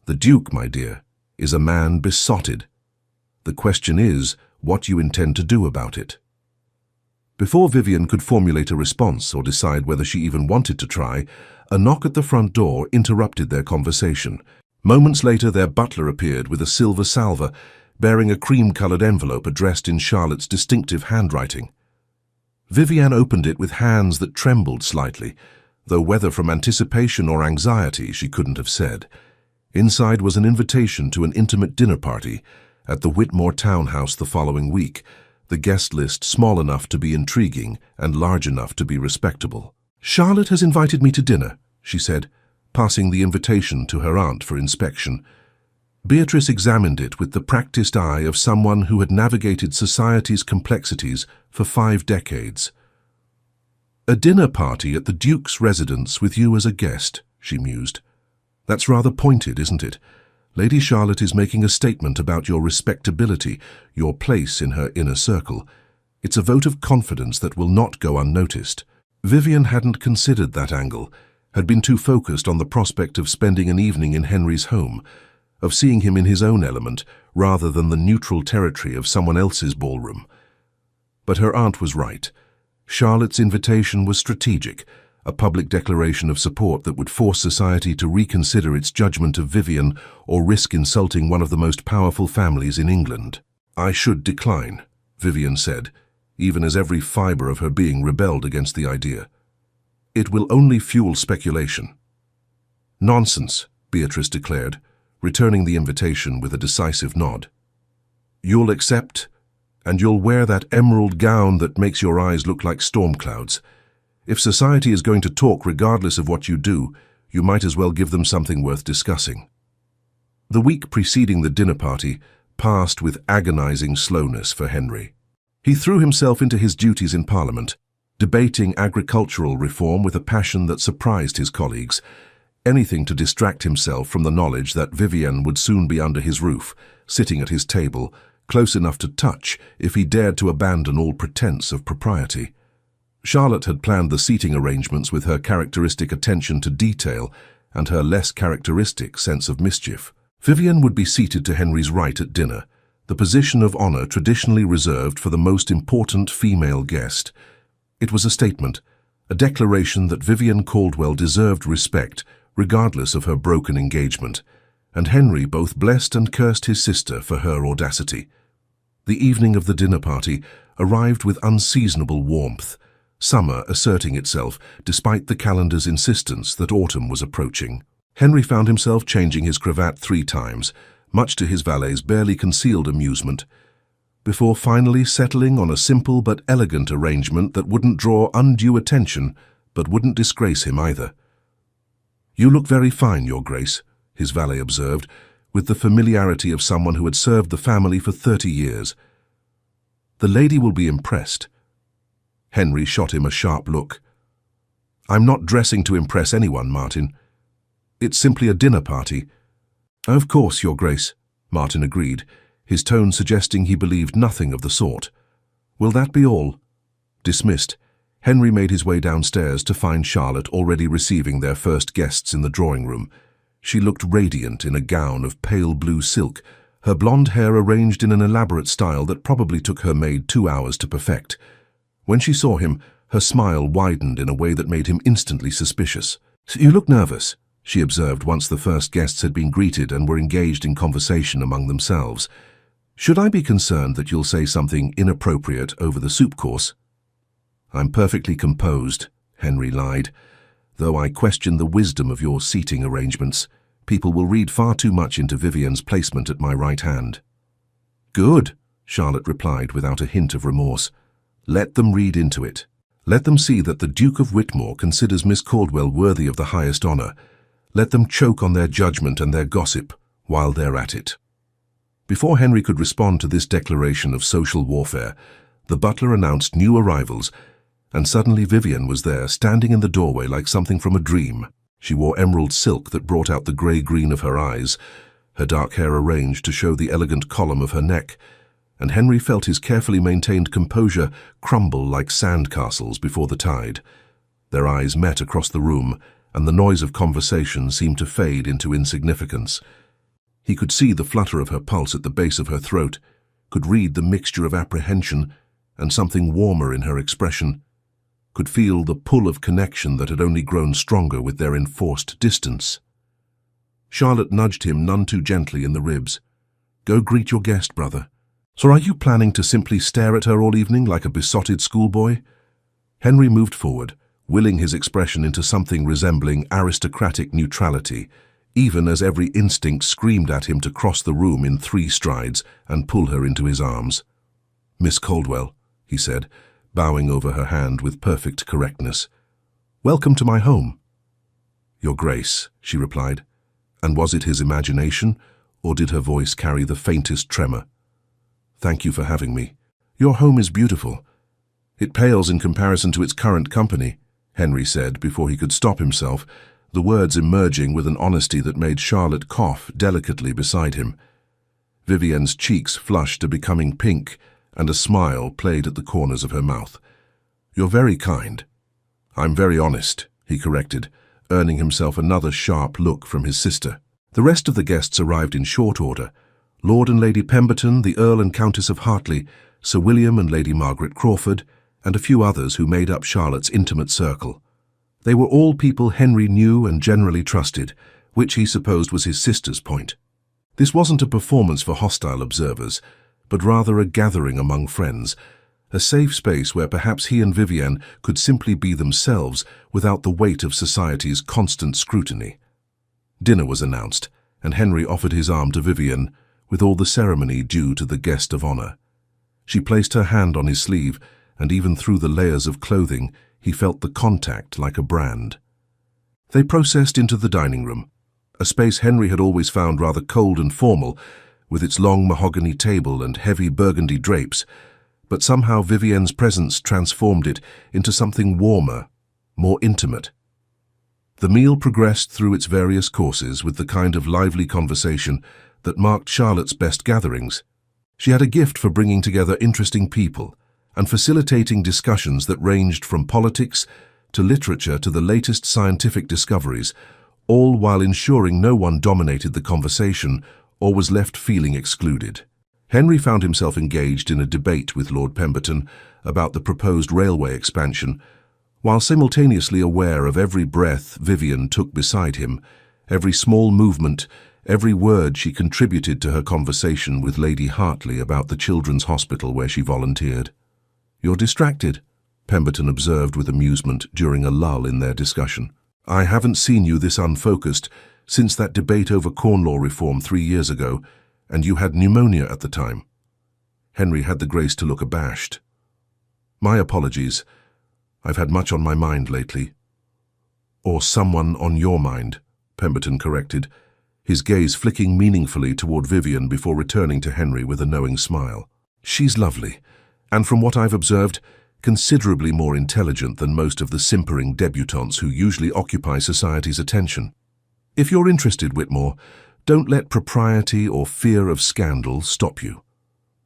The Duke, my dear, is a man besotted. The question is what you intend to do about it." Before Vivian could formulate a response or decide whether she even wanted to try, a knock at the front door interrupted their conversation. Moments later, their butler appeared with a silver salver, bearing a cream-colored envelope addressed in Charlotte's distinctive handwriting. Vivian opened it with hands that trembled slightly, though whether from anticipation or anxiety she couldn't have said. Inside was an invitation to an intimate dinner party at the Whitmore townhouse the following week, the guest list small enough to be intriguing and large enough to be respectable. "Charlotte has invited me to dinner," she said, passing the invitation to her aunt for inspection. Beatrice examined it with the practiced eye of someone who had navigated society's complexities for 5 decades. "A dinner party at the Duke's residence with you as a guest," she mused. "That's rather pointed, isn't it? Lady Charlotte is making a statement about your respectability, your place in her inner circle. It's a vote of confidence that will not go unnoticed." Vivian hadn't considered that angle, had been too focused on the prospect of spending an evening in Henry's home, of seeing him in his own element rather than the neutral territory of someone else's ballroom. But her aunt was right. Charlotte's invitation was strategic, a public declaration of support that would force society to reconsider its judgment of Vivian or risk insulting one of the most powerful families in England. "I should decline," Vivian said, even as every fibre of her being rebelled against the idea. "It will only fuel speculation." "Nonsense," Beatrice declared, returning the invitation with a decisive nod. "You'll accept, and you'll wear that emerald gown that makes your eyes look like storm clouds. If society is going to talk regardless of what you do, you might as well give them something worth discussing." The week preceding the dinner party passed with agonizing slowness for Henry. He threw himself into his duties in Parliament, debating agricultural reform with a passion that surprised his colleagues, anything to distract himself from the knowledge that Vivienne would soon be under his roof, sitting at his table, close enough to touch if he dared to abandon all pretense of propriety. Charlotte had planned the seating arrangements with her characteristic attention to detail and her less characteristic sense of mischief. Vivienne would be seated to Henry's right at dinner, the position of honor traditionally reserved for the most important female guest. It was a statement, a declaration that Vivienne Caldwell deserved respect, regardless of her broken engagement, and Henry both blessed and cursed his sister for her audacity. The evening of the dinner party arrived with unseasonable warmth, summer asserting itself despite the calendar's insistence that autumn was approaching. Henry found himself changing his cravat 3 times, much to his valet's barely concealed amusement, before finally settling on a simple but elegant arrangement that wouldn't draw undue attention, but wouldn't disgrace him either. "You look very fine, Your Grace," his valet observed, with the familiarity of someone who had served the family for 30 years. "The lady will be impressed." Henry shot him a sharp look. "I'm not dressing to impress anyone, Martin. It's simply a dinner party." "Of course, Your Grace," Martin agreed, his tone suggesting he believed nothing of the sort. "Will that be all?" Dismissed, Henry made his way downstairs to find Charlotte already receiving their first guests in the drawing room. She looked radiant in a gown of pale blue silk, her blonde hair arranged in an elaborate style that probably took her maid 2 hours to perfect. When she saw him, her smile widened in a way that made him instantly suspicious. "You look nervous," she observed once the first guests had been greeted and were engaged in conversation among themselves. "Should I be concerned that you'll say something inappropriate over the soup course?" "I'm perfectly composed," Henry lied, "though I question the wisdom of your seating arrangements. People will read far too much into Vivienne's placement at my right hand." "Good," Charlotte replied without a hint of remorse. "Let them read into it. Let them see that the Duke of Whitmore considers Miss Caldwell worthy of the highest honor. Let them choke on their judgment and their gossip while they're at it." Before Henry could respond to this declaration of social warfare, the butler announced new arrivals, and suddenly Vivienne was there, standing in the doorway like something from a dream. She wore emerald silk that brought out the grey-green of her eyes, her dark hair arranged to show the elegant column of her neck, and Henry felt his carefully maintained composure crumble like sandcastles before the tide. Their eyes met across the room, and the noise of conversation seemed to fade into insignificance. He could see the flutter of her pulse at the base of her throat, could read the mixture of apprehension and something warmer in her expression, could feel the pull of connection that had only grown stronger with their enforced distance. Charlotte nudged him none too gently in the ribs. "Go greet your guest, brother." "So are you planning to simply stare at her all evening like a besotted schoolboy?" Henry moved forward, willing his expression into something resembling aristocratic neutrality, even as every instinct screamed at him to cross the room in 3 strides and pull her into his arms. "Miss Caldwell," he said, bowing over her hand with perfect correctness. "Welcome to my home." "Your Grace," she replied. And was it his imagination, or did her voice carry the faintest tremor? "Thank you for having me. Your home is beautiful." "It pales in comparison to its current company," Henry said before he could stop himself, the words emerging with an honesty that made Charlotte cough delicately beside him. Vivienne's cheeks flushed to becoming pink, and a smile played at the corners of her mouth. "You're very kind." "I'm very honest," he corrected, earning himself another sharp look from his sister. The rest of the guests arrived in short order. Lord and Lady Pemberton, the Earl and Countess of Hartley, Sir William and Lady Margaret Crawford, and a few others who made up Charlotte's intimate circle. They were all people Henry knew and generally trusted, which he supposed was his sister's point. This wasn't a performance for hostile observers, but rather a gathering among friends, a safe space where perhaps he and Vivienne could simply be themselves without the weight of society's constant scrutiny. Dinner was announced, and Henry offered his arm to Vivienne, with all the ceremony due to the guest of honor. She placed her hand on his sleeve, and even through the layers of clothing, he felt the contact like a brand. They processed into the dining room, a space Henry had always found rather cold and formal, with its long mahogany table and heavy burgundy drapes, but somehow Vivienne's presence transformed it into something warmer, more intimate. The meal progressed through its various courses with the kind of lively conversation that marked Charlotte's best gatherings. She had a gift for bringing together interesting people and facilitating discussions that ranged from politics to literature to the latest scientific discoveries, all while ensuring no one dominated the conversation or was left feeling excluded. Henry found himself engaged in a debate with Lord Pemberton about the proposed railway expansion, while simultaneously aware of every breath Vivienne took beside him, every small movement, every word she contributed to her conversation with Lady Hartley about the children's hospital where she volunteered. "You're distracted," Pemberton observed with amusement during a lull in their discussion. "I haven't seen you this unfocused since that debate over Corn Law reform 3 years ago, and you had pneumonia at the time." Henry had the grace to look abashed. "My apologies. I've had much on my mind lately." "Or someone on your mind," Pemberton corrected, his gaze flicking meaningfully toward Vivienne before returning to Henry with a knowing smile. "She's lovely, and from what I've observed, considerably more intelligent than most of the simpering debutantes who usually occupy society's attention. If you're interested, Whitmore, don't let propriety or fear of scandal stop you.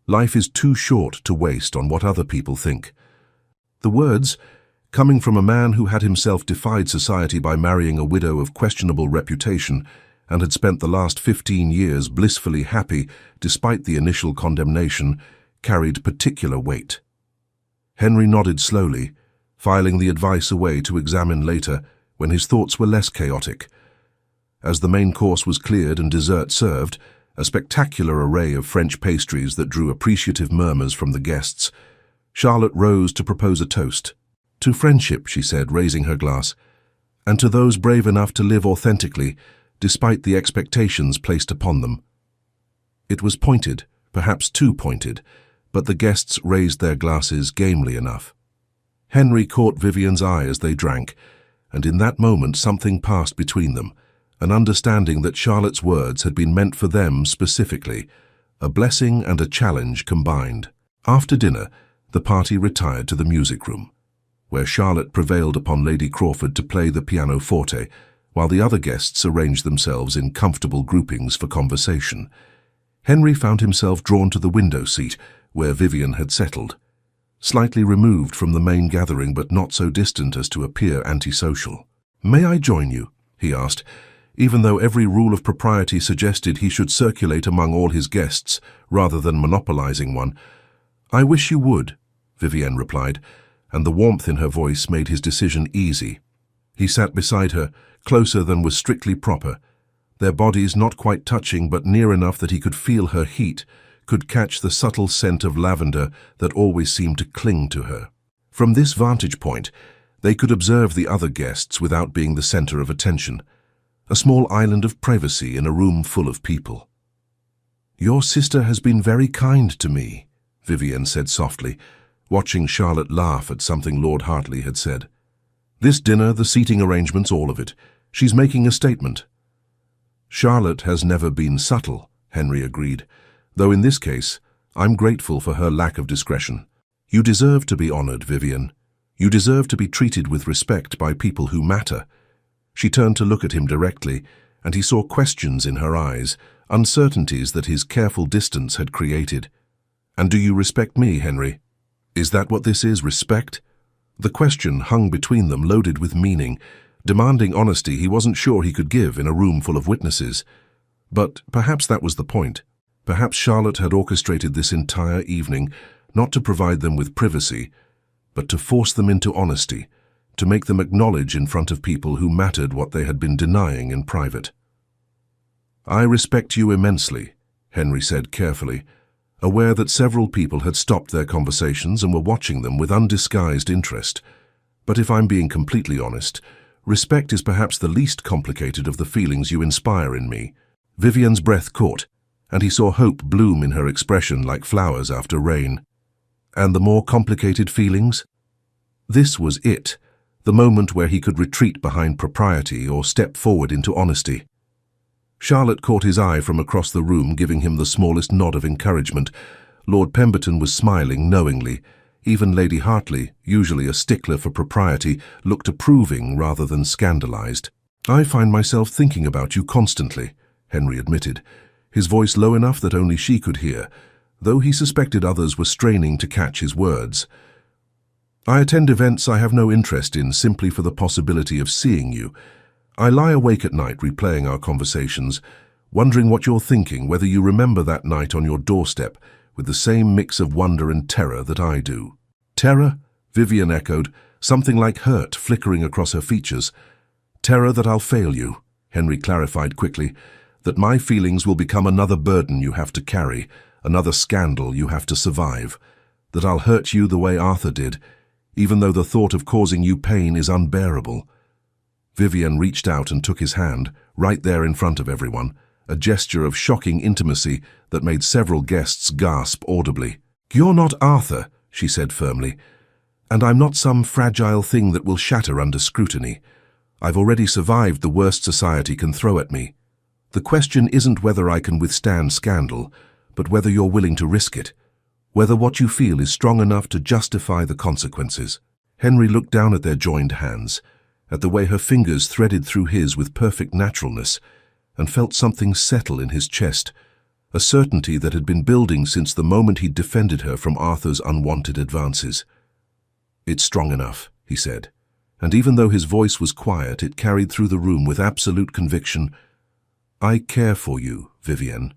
Life is too short to waste on what other people think." The words, coming from a man who had himself defied society by marrying a widow of questionable reputation and had spent the last 15 years blissfully happy despite the initial condemnation, carried particular weight. Henry nodded slowly, filing the advice away to examine later when his thoughts were less chaotic. As the main course was cleared and dessert served, a spectacular array of French pastries that drew appreciative murmurs from the guests, Charlotte rose to propose a toast. "To friendship," she said, raising her glass, "and to those brave enough to live authentically, despite the expectations placed upon them." It was pointed, perhaps too pointed, but the guests raised their glasses gamely enough. Henry caught Vivienne's eye as they drank, and in that moment something passed between them, an understanding that Charlotte's words had been meant for them specifically, a blessing and a challenge combined. After dinner, the party retired to the music room, where Charlotte prevailed upon Lady Crawford to play the pianoforte, while the other guests arranged themselves in comfortable groupings for conversation. Henry found himself drawn to the window seat, where Vivienne had settled, slightly removed from the main gathering but not so distant as to appear antisocial. "May I join you?" he asked, even though every rule of propriety suggested he should circulate among all his guests rather than monopolizing one. "I wish you would," Vivienne replied, and the warmth in her voice made his decision easy. He sat beside her, closer than was strictly proper, their bodies not quite touching but near enough that he could feel her heat, could catch the subtle scent of lavender that always seemed to cling to her. From this vantage point, they could observe the other guests without being the center of attention, a small island of privacy in a room full of people. "Your sister has been very kind to me," Vivienne said softly, watching Charlotte laugh at something Lord Hartley had said. "This dinner, the seating arrangements, all of it. She's making a statement." "Charlotte has never been subtle," Henry agreed, "though in this case, I'm grateful for her lack of discretion. You deserve to be honored, Vivienne. You deserve to be treated with respect by people who matter." She turned to look at him directly, and he saw questions in her eyes, uncertainties that his careful distance had created. "And do you respect me, Henry? Is that what this is, respect?" The question hung between them, loaded with meaning, demanding honesty he wasn't sure he could give in a room full of witnesses. But perhaps that was the point. Perhaps Charlotte had orchestrated this entire evening, not to provide them with privacy, but to force them into honesty, to make them acknowledge in front of people who mattered what they had been denying in private. "I respect you immensely," Henry said carefully, aware that several people had stopped their conversations and were watching them with undisguised interest. But if I'm being completely honest, respect is perhaps the least complicated of the feelings you inspire in me. Vivian's breath caught, and he saw hope bloom in her expression like flowers after rain. And the more complicated feelings? This was it, the moment where he could retreat behind propriety or step forward into honesty. Charlotte caught his eye from across the room, giving him the smallest nod of encouragement. Lord Pemberton was smiling knowingly. Even Lady Hartley, usually a stickler for propriety, looked approving rather than scandalized. "I find myself thinking about you constantly," Henry admitted, his voice low enough that only she could hear, though he suspected others were straining to catch his words. "I attend events I have no interest in simply for the possibility of seeing you. I lie awake at night replaying our conversations, wondering what you're thinking, whether you remember that night on your doorstep with the same mix of wonder and terror that I do." "Terror?" Vivian echoed, something like hurt flickering across her features. "Terror that I'll fail you," Henry clarified quickly, "that my feelings will become another burden you have to carry, another scandal you have to survive, that I'll hurt you the way Arthur did, even though the thought of causing you pain is unbearable." Vivian reached out and took his hand, right there in front of everyone, a gesture of shocking intimacy that made several guests gasp audibly. "You're not Arthur," she said firmly, "and I'm not some fragile thing that will shatter under scrutiny. I've already survived the worst society can throw at me. The question isn't whether I can withstand scandal, but whether you're willing to risk it, whether what you feel is strong enough to justify the consequences." Henry looked down at their joined hands, at the way her fingers threaded through his with perfect naturalness, and felt something settle in his chest, a certainty that had been building since the moment he'd defended her from Arthur's unwanted advances. "It's strong enough," he said, and even though his voice was quiet, it carried through the room with absolute conviction. "I care for you, Vivian.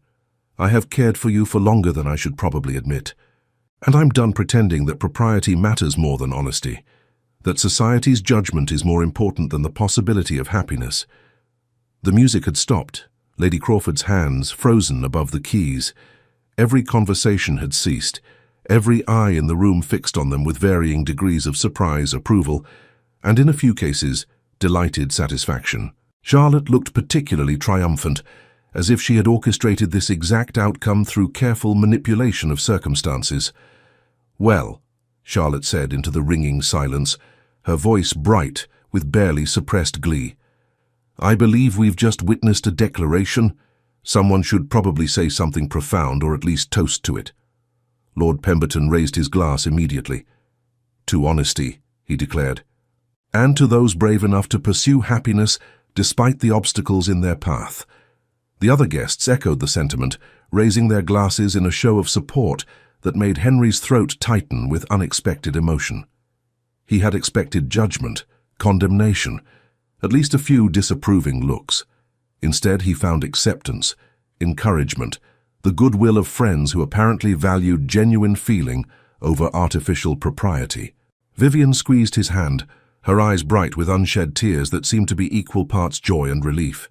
I have cared for you for longer than I should probably admit. And I'm done pretending that propriety matters more than honesty, that society's judgment is more important than the possibility of happiness." The music had stopped, Lady Crawford's hands frozen above the keys. Every conversation had ceased, every eye in the room fixed on them with varying degrees of surprise, approval, and in a few cases, delighted satisfaction. Charlotte looked particularly triumphant, as if she had orchestrated this exact outcome through careful manipulation of circumstances. "Well," Charlotte said into the ringing silence, her voice bright with barely suppressed glee, "I believe we've just witnessed a declaration. Someone should probably say something profound or at least toast to it." Lord Pemberton raised his glass immediately. "To honesty," he declared, "and to those brave enough to pursue happiness despite the obstacles in their path." The other guests echoed the sentiment, raising their glasses in a show of support that made Henry's throat tighten with unexpected emotion. He had expected judgment, condemnation, at least a few disapproving looks. Instead, he found acceptance, encouragement, the goodwill of friends who apparently valued genuine feeling over artificial propriety. Vivian squeezed his hand, her eyes bright with unshed tears that seemed to be equal parts joy and relief.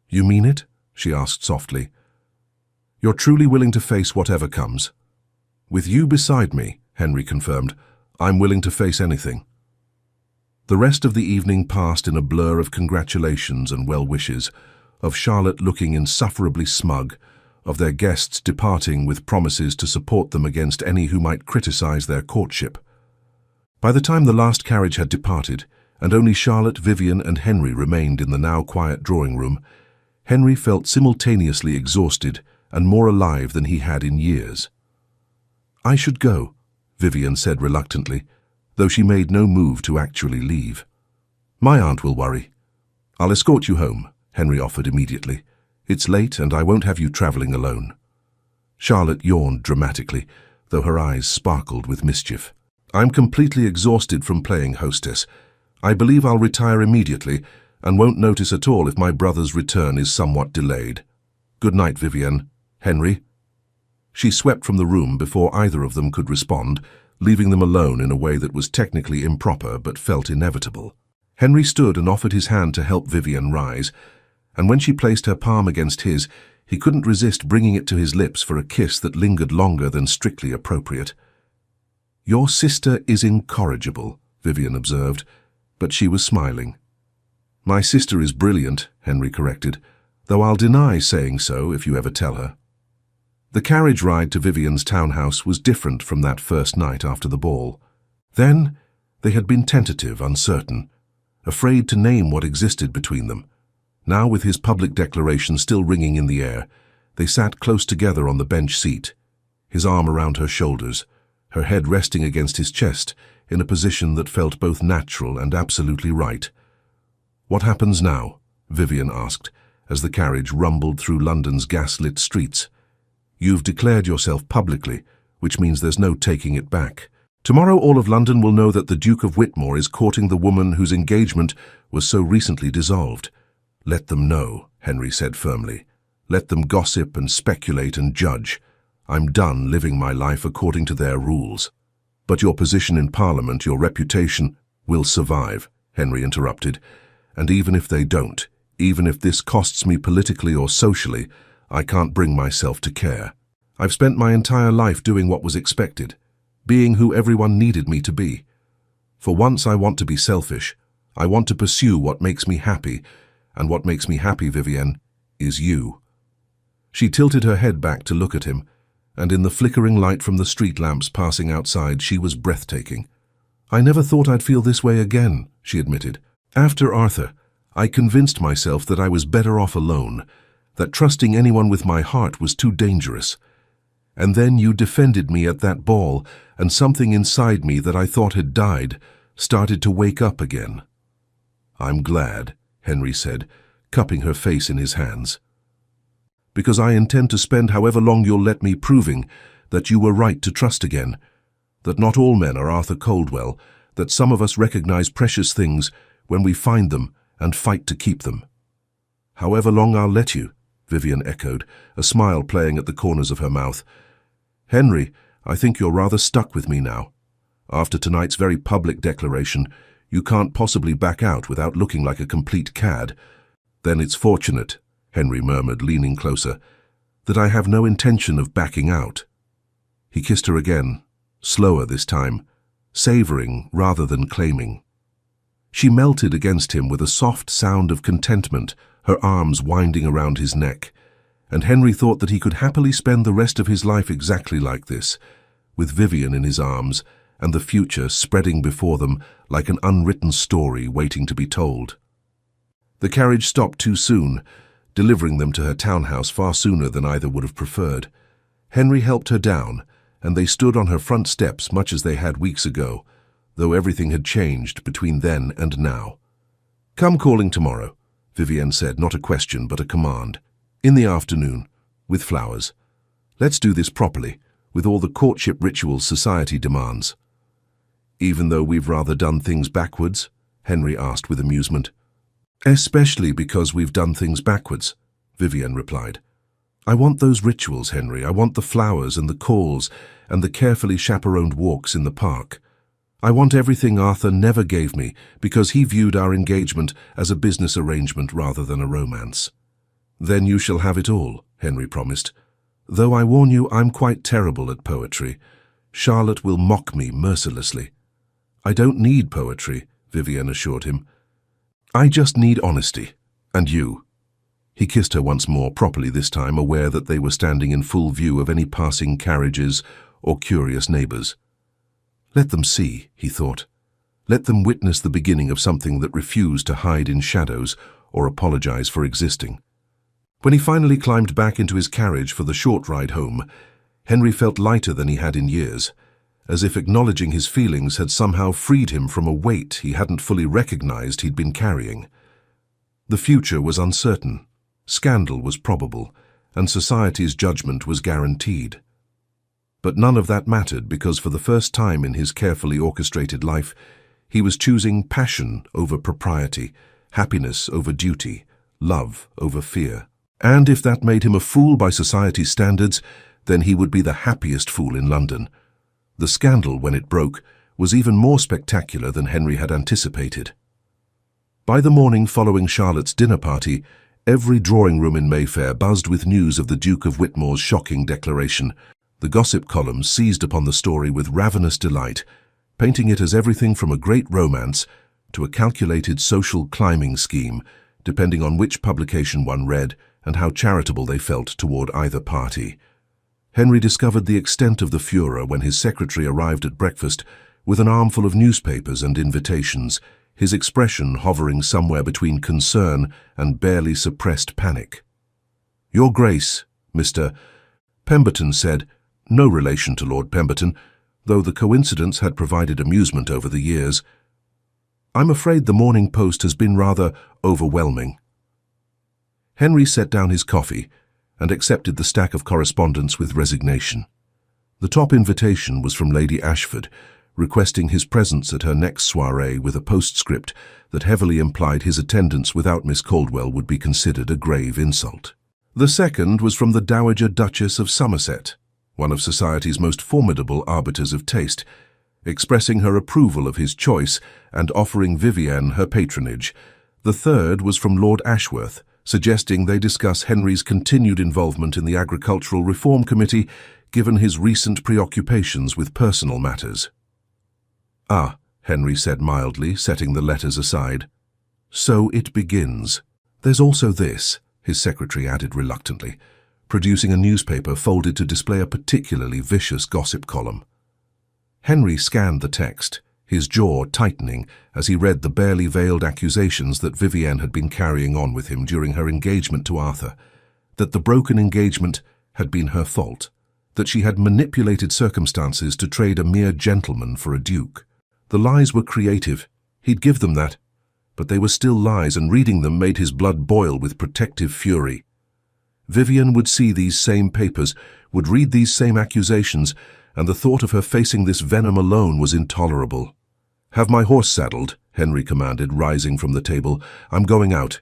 "You mean it?" she asked softly. "You're truly willing to face whatever comes?" "With you beside me," Henry confirmed, "I'm willing to face anything." The rest of the evening passed in a blur of congratulations and well wishes, of Charlotte looking insufferably smug, of their guests departing with promises to support them against any who might criticize their courtship. By the time the last carriage had departed, and only Charlotte, Vivian, and Henry remained in the now quiet drawing room, Henry felt simultaneously exhausted and more alive than he had in years. "I should go," Vivian said reluctantly, though she made no move to actually leave. "My aunt will worry." "I'll escort you home," Henry offered immediately. "It's late and I won't have you traveling alone." Charlotte yawned dramatically, though her eyes sparkled with mischief. "I'm completely exhausted from playing hostess. I believe I'll retire immediately and won't notice at all if my brother's return is somewhat delayed. Good night, Vivian. Henry." She swept from the room before either of them could respond, leaving them alone in a way that was technically improper but felt inevitable. Henry stood and offered his hand to help Vivian rise, and when she placed her palm against his, He couldn't resist bringing it to his lips for a kiss that lingered longer than strictly appropriate. "Your sister is incorrigible," Vivian observed, but she was smiling. "My sister is brilliant," Henry corrected, "though I'll deny saying so if you ever tell her." The carriage ride to Vivian's townhouse was different from that first night after the ball. Then, they had been tentative, uncertain, afraid to name what existed between them. Now, with his public declaration still ringing in the air, they sat close together on the bench seat, his arm around her shoulders, her head resting against his chest in a position that felt both natural and absolutely right. "What happens now?" Vivian asked, as the carriage rumbled through London's gas-lit streets. "You've declared yourself publicly, which means there's no taking it back. Tomorrow all of London will know that the Duke of Whitmore is courting the woman whose engagement was so recently dissolved." "Let them know," Henry said firmly. "Let them gossip and speculate and judge. I'm done living my life according to their rules." "But your position in Parliament, your reputation, will survive," Henry interrupted. "And even if they don't, even if this costs me politically or socially, I can't bring myself to care. I've spent my entire life doing what was expected, being who everyone needed me to be. For once I want to be selfish. I want to pursue what makes me happy, and what makes me happy, Vivienne, is you." She tilted her head back to look at him, and in the flickering light from the street lamps passing outside, she was breathtaking. "I never thought I'd feel this way again," she admitted. "After Arthur, I convinced myself that I was better off alone, that trusting anyone with my heart was too dangerous. And then you defended me at that ball, and something inside me that I thought had died started to wake up again." "I'm glad," Henry said, cupping her face in his hands. "Because I intend to spend however long you'll let me proving that you were right to trust again, that not all men are Arthur Coldwell, that some of us recognize precious things when we find them and fight to keep them." "However long I'll let you," Vivian echoed, a smile playing at the corners of her mouth. "Henry, I think you're rather stuck with me now. After tonight's very public declaration, you can't possibly back out without looking like a complete cad." "Then it's fortunate," Henry murmured, leaning closer, "that I have no intention of backing out." He kissed her again, slower this time, savoring rather than claiming. She melted against him with a soft sound of contentment, her arms winding around his neck, and Henry thought that he could happily spend the rest of his life exactly like this, with Vivian in his arms and the future spreading before them like an unwritten story waiting to be told. The carriage stopped too soon, delivering them to her townhouse far sooner than either would have preferred. Henry helped her down, and they stood on her front steps much as they had weeks ago, though everything had changed between then and now. "Come calling tomorrow," Vivienne said, not a question but a command. "In the afternoon, with flowers. Let's do this properly, with all the courtship rituals society demands." "Even though we've rather done things backwards?" Henry asked with amusement. "Especially because we've done things backwards," Vivienne replied. "I want those rituals, Henry. I want the flowers and the calls and the carefully chaperoned walks in the park. I want everything Arthur never gave me because he viewed our engagement as a business arrangement rather than a romance." "Then you shall have it all," Henry promised. "Though I warn you, I'm quite terrible at poetry. Charlotte will mock me mercilessly." "I don't need poetry," Vivienne assured him. "I just need honesty. And you." He kissed her once more, properly this time, aware that they were standing in full view of any passing carriages or curious neighbors. Let them see, he thought. Let them witness the beginning of something that refused to hide in shadows or apologize for existing. When he finally climbed back into his carriage for the short ride home, Henry felt lighter than he had in years, as if acknowledging his feelings had somehow freed him from a weight he hadn't fully recognized he'd been carrying. The future was uncertain, scandal was probable, and society's judgment was guaranteed. But none of that mattered because for the first time in his carefully orchestrated life, he was choosing passion over propriety, happiness over duty, love over fear. And if that made him a fool by society's standards, then he would be the happiest fool in London. The scandal, when it broke, was even more spectacular than Henry had anticipated. By the morning following Charlotte's dinner party, Every drawing room in Mayfair buzzed with news of the Duke of Whitmore's shocking declaration. The gossip columns seized upon the story with ravenous delight, painting it as everything from a great romance to a calculated social climbing scheme, depending on which publication one read and how charitable they felt toward either party. Henry discovered the extent of the furor when his secretary arrived at breakfast with an armful of newspapers and invitations, his expression hovering somewhere between concern and barely suppressed panic. "Your Grace," Mr. Pemberton said, no relation to Lord Pemberton, though the coincidence had provided amusement over the years. "I'm afraid the Morning Post has been rather overwhelming." Henry set down his coffee and accepted the stack of correspondence with resignation. The top invitation was from Lady Ashford, requesting his presence at her next soirée with a postscript that heavily implied his attendance without Miss Caldwell would be considered a grave insult. The second was from the Dowager Duchess of Somerset, one of society's most formidable arbiters of taste, expressing her approval of his choice and offering Vivienne her patronage. The third was from Lord Ashworth, suggesting they discuss Henry's continued involvement in the Agricultural Reform Committee, given his recent preoccupations with personal matters. "Ah," Henry said mildly, setting the letters aside. "So it begins. There's also this," his secretary added reluctantly, producing a newspaper folded to display a particularly vicious gossip column. Henry scanned the text, his jaw tightening as he read the barely veiled accusations that Vivienne had been carrying on with him during her engagement to Arthur, that the broken engagement had been her fault, that she had manipulated circumstances to trade a mere gentleman for a duke. The lies were creative, he'd give them that, but they were still lies, and reading them made his blood boil with protective fury. Vivienne would see these same papers, would read these same accusations, and the thought of her facing this venom alone was intolerable. "Have my horse saddled," Henry commanded, rising from the table. "I'm going out."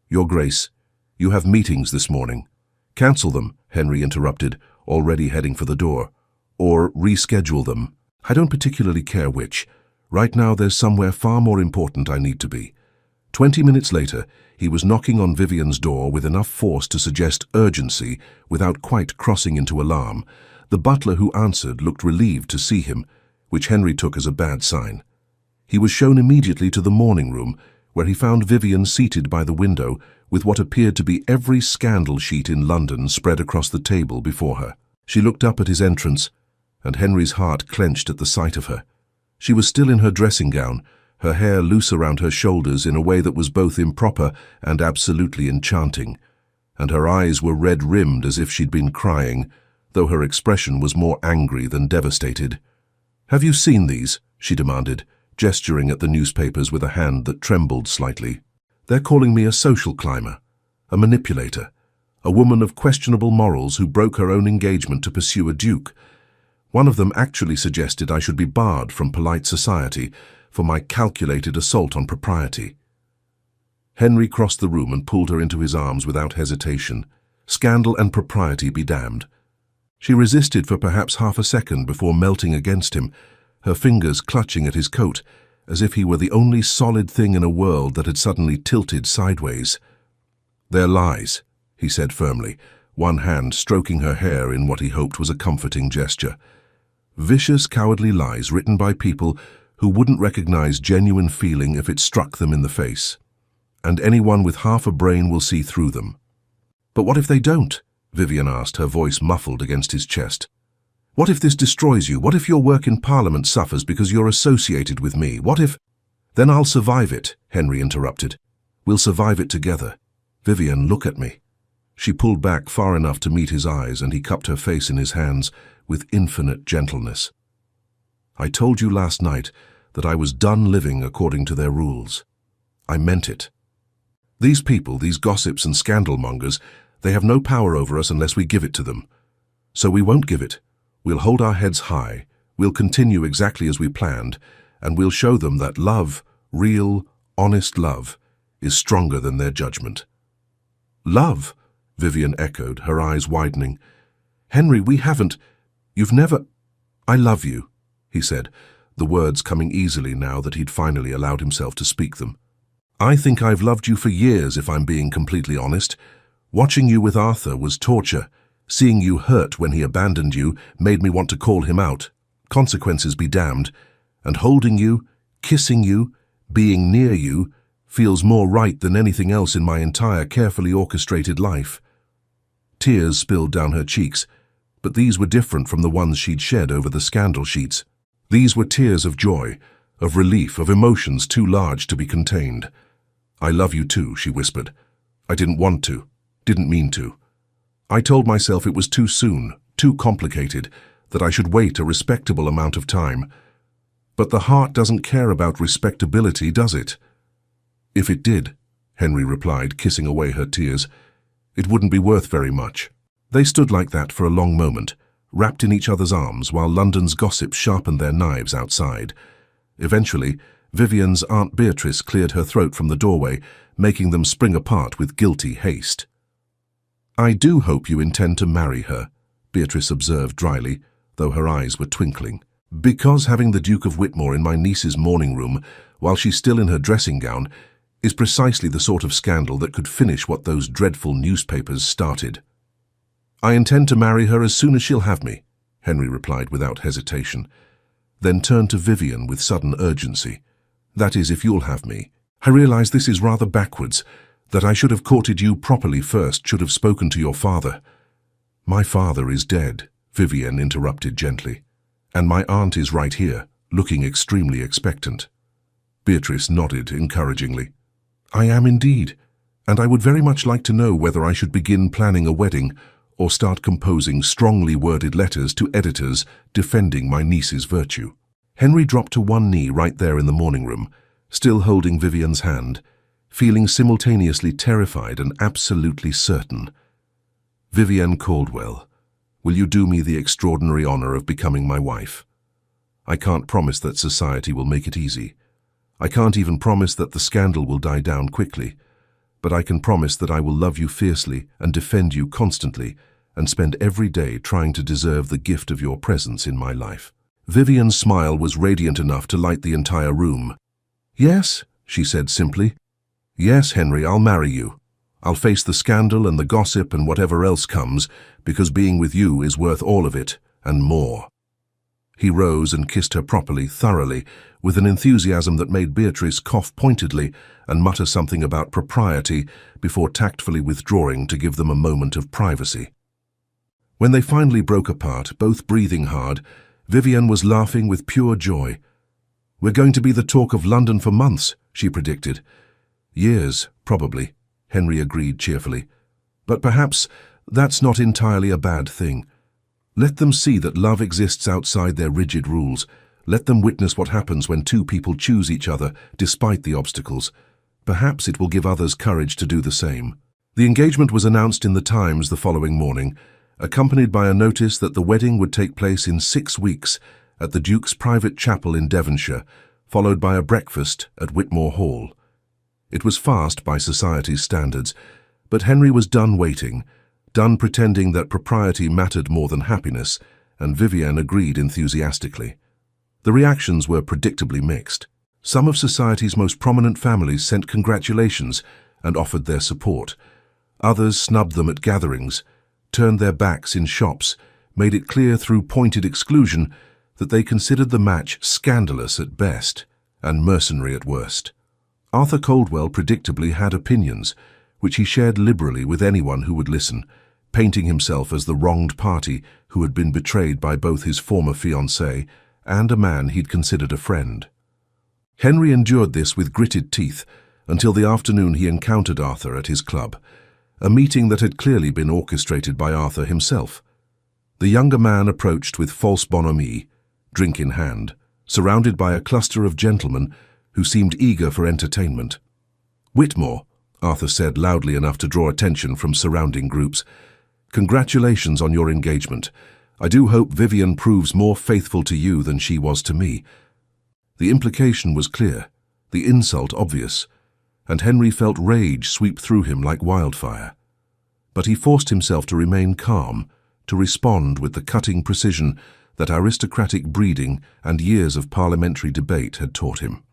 "Your Grace, you have meetings this morning." "Cancel them," Henry interrupted, already heading for the door. "Or reschedule them. I don't particularly care which. Right now there's somewhere far more important I need to be." 20 minutes later, he was knocking on Vivienne's door with enough force to suggest urgency without quite crossing into alarm. The butler who answered looked relieved to see him, which Henry took as a bad sign. He was shown immediately to the morning room, where he found Vivienne seated by the window with what appeared to be every scandal sheet in London spread across the table before her. She looked up at his entrance, and Henry's heart clenched at the sight of her. She was still in her dressing gown, her hair loose around her shoulders in a way that was both improper and absolutely enchanting, and her eyes were red-rimmed as if she'd been crying, though her expression was more angry than devastated. "Have you seen these?" she demanded, gesturing at the newspapers with a hand that trembled slightly. "They're calling me a social climber, a manipulator, a woman of questionable morals who broke her own engagement to pursue a duke. One of them actually suggested I should be barred from polite society for my calculated assault on propriety." Henry crossed the room and pulled her into his arms without hesitation. Scandal and propriety be damned. She resisted for perhaps half a second before melting against him, her fingers clutching at his coat, as if he were the only solid thing in a world that had suddenly tilted sideways. "They're lies," he said firmly, one hand stroking her hair in what he hoped was a comforting gesture. "Vicious, cowardly lies written by people who wouldn't recognize genuine feeling if it struck them in the face. And anyone with half a brain will see through them." "But what if they don't?" Vivienne asked, her voice muffled against his chest. "What if this destroys you? What if your work in Parliament suffers because you're associated with me? What if—" "Then I'll survive it," Henry interrupted. "We'll survive it together. Vivienne, look at me." She pulled back far enough to meet his eyes, and he cupped her face in his hands with infinite gentleness. "I told you last night that I was done living according to their rules. I meant it. These people, these gossips and scandalmongers, they have no power over us unless we give it to them. So we won't give it. We'll hold our heads high, we'll continue exactly as we planned, and we'll show them that love, real, honest love, is stronger than their judgment." "Love?" Vivienne echoed, her eyes widening. "Henry, we haven't— You've never—" "I love you," he said, the words coming easily now that he'd finally allowed himself to speak them. I think I've loved you for years, if I'm being completely honest. Watching you with Arthur was torture. Seeing you hurt when he abandoned you made me want to call him out. Consequences be damned. And holding you, kissing you, being near you, feels more right than anything else in my entire carefully orchestrated life. Tears spilled down her cheeks, but these were different from the ones she'd shed over the scandal sheets. These were tears of joy, of relief, of emotions too large to be contained. I love you too, she whispered. I didn't want to, didn't mean to. I told myself it was too soon, too complicated, that I should wait a respectable amount of time. But the heart doesn't care about respectability, does it? If it did, Henry replied, kissing away her tears, it wouldn't be worth very much. They stood like that for a long moment, wrapped in each other's arms while London's gossip sharpened their knives outside. Eventually, Vivian's Aunt Beatrice cleared her throat from the doorway, making them spring apart with guilty haste. I do hope you intend to marry her, Beatrice observed dryly, though her eyes were twinkling. Because having the Duke of Whitmore in my niece's morning room, while she's still in her dressing gown, is precisely the sort of scandal that could finish what those dreadful newspapers started. I intend to marry her as soon as she'll have me, Henry replied without hesitation, then turned to Vivian with sudden urgency. That is, if you'll have me. I realize this is rather backwards, that I should have courted you properly first, should have spoken to your father. My father is dead, Vivian interrupted gently, and my aunt is right here, looking extremely expectant. Beatrice nodded encouragingly. I am indeed, and I would very much like to know whether I should begin planning a wedding or start composing strongly worded letters to editors defending my niece's virtue. Henry dropped to one knee right there in the morning room, still holding Vivian's hand, feeling simultaneously terrified and absolutely certain. Vivian Caldwell, will you do me the extraordinary honor of becoming my wife? I can't promise that society will make it easy. I can't even promise that the scandal will die down quickly, but I can promise that I will love you fiercely and defend you constantly and spend every day trying to deserve the gift of your presence in my life. Vivian's smile was radiant enough to light the entire room. Yes, she said simply. Yes, Henry, I'll marry you. I'll face the scandal and the gossip and whatever else comes, because being with you is worth all of it, and more. He rose and kissed her properly, thoroughly, with an enthusiasm that made Beatrice cough pointedly and mutter something about propriety before tactfully withdrawing to give them a moment of privacy. When they finally broke apart, both breathing hard, Vivian was laughing with pure joy. We're going to be the talk of London for months, she predicted. Years, probably, Henry agreed cheerfully. But perhaps that's not entirely a bad thing. Let them see that love exists outside their rigid rules. Let them witness what happens when two people choose each other despite the obstacles. Perhaps it will give others courage to do the same. The engagement was announced in the Times the following morning, accompanied by a notice that the wedding would take place in 6 weeks at the Duke's private chapel in Devonshire, followed by a breakfast at Whitmore Hall. It was fast by society's standards, but Henry was done waiting, done pretending that propriety mattered more than happiness, and Vivian agreed enthusiastically. The reactions were predictably mixed. Some of society's most prominent families sent congratulations and offered their support. Others snubbed them at gatherings, turned their backs in shops, made it clear through pointed exclusion that they considered the match scandalous at best and mercenary at worst. Arthur Caldwell predictably had opinions, which he shared liberally with anyone who would listen, painting himself as the wronged party who had been betrayed by both his former fiancé and a man he'd considered a friend. Henry endured this with gritted teeth until the afternoon he encountered Arthur at his club, a meeting that had clearly been orchestrated by Arthur himself. The younger man approached with false bonhomie, drink in hand, surrounded by a cluster of gentlemen who seemed eager for entertainment. Whitmore, Arthur said loudly enough to draw attention from surrounding groups. Congratulations on your engagement. I do hope Vivian proves more faithful to you than she was to me. The implication was clear, the insult obvious, and Henry felt rage sweep through him like wildfire. But he forced himself to remain calm, to respond with the cutting precision that aristocratic breeding and years of parliamentary debate had taught him.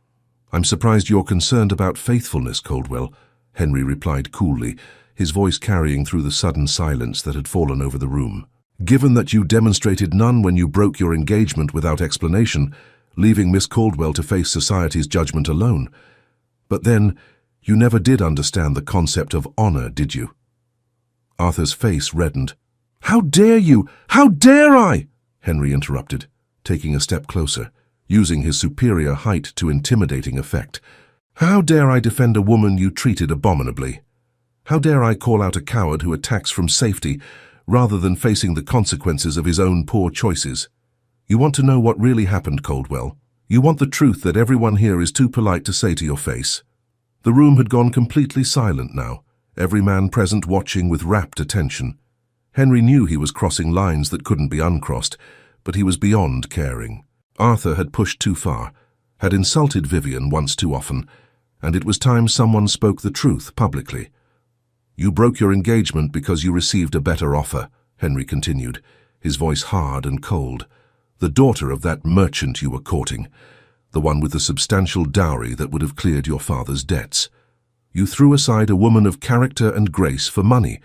"I'm surprised you're concerned about faithfulness, Coldwell," Henry replied coolly, his voice carrying through the sudden silence that had fallen over the room. "Given that you demonstrated none when you broke your engagement without explanation, leaving Miss Caldwell to face society's judgment alone. But then, you never did understand the concept of honor, did you?" Arthur's face reddened. "How dare you? How dare I?" Henry interrupted, taking a step closer, using his superior height to intimidating effect. "How dare I defend a woman you treated abominably? How dare I call out a coward who attacks from safety rather than facing the consequences of his own poor choices? You want to know what really happened, Coldwell? You want the truth that everyone here is too polite to say to your face?" The room had gone completely silent now, every man present watching with rapt attention. Henry knew he was crossing lines that couldn't be uncrossed, but he was beyond caring. Arthur had pushed too far, had insulted Vivian once too often, and it was time someone spoke the truth publicly. "You broke your engagement because you received a better offer," Henry continued, his voice hard and cold. "The daughter of that merchant you were courting, the one with the substantial dowry that would have cleared your father's debts. You threw aside a woman of character and grace for money,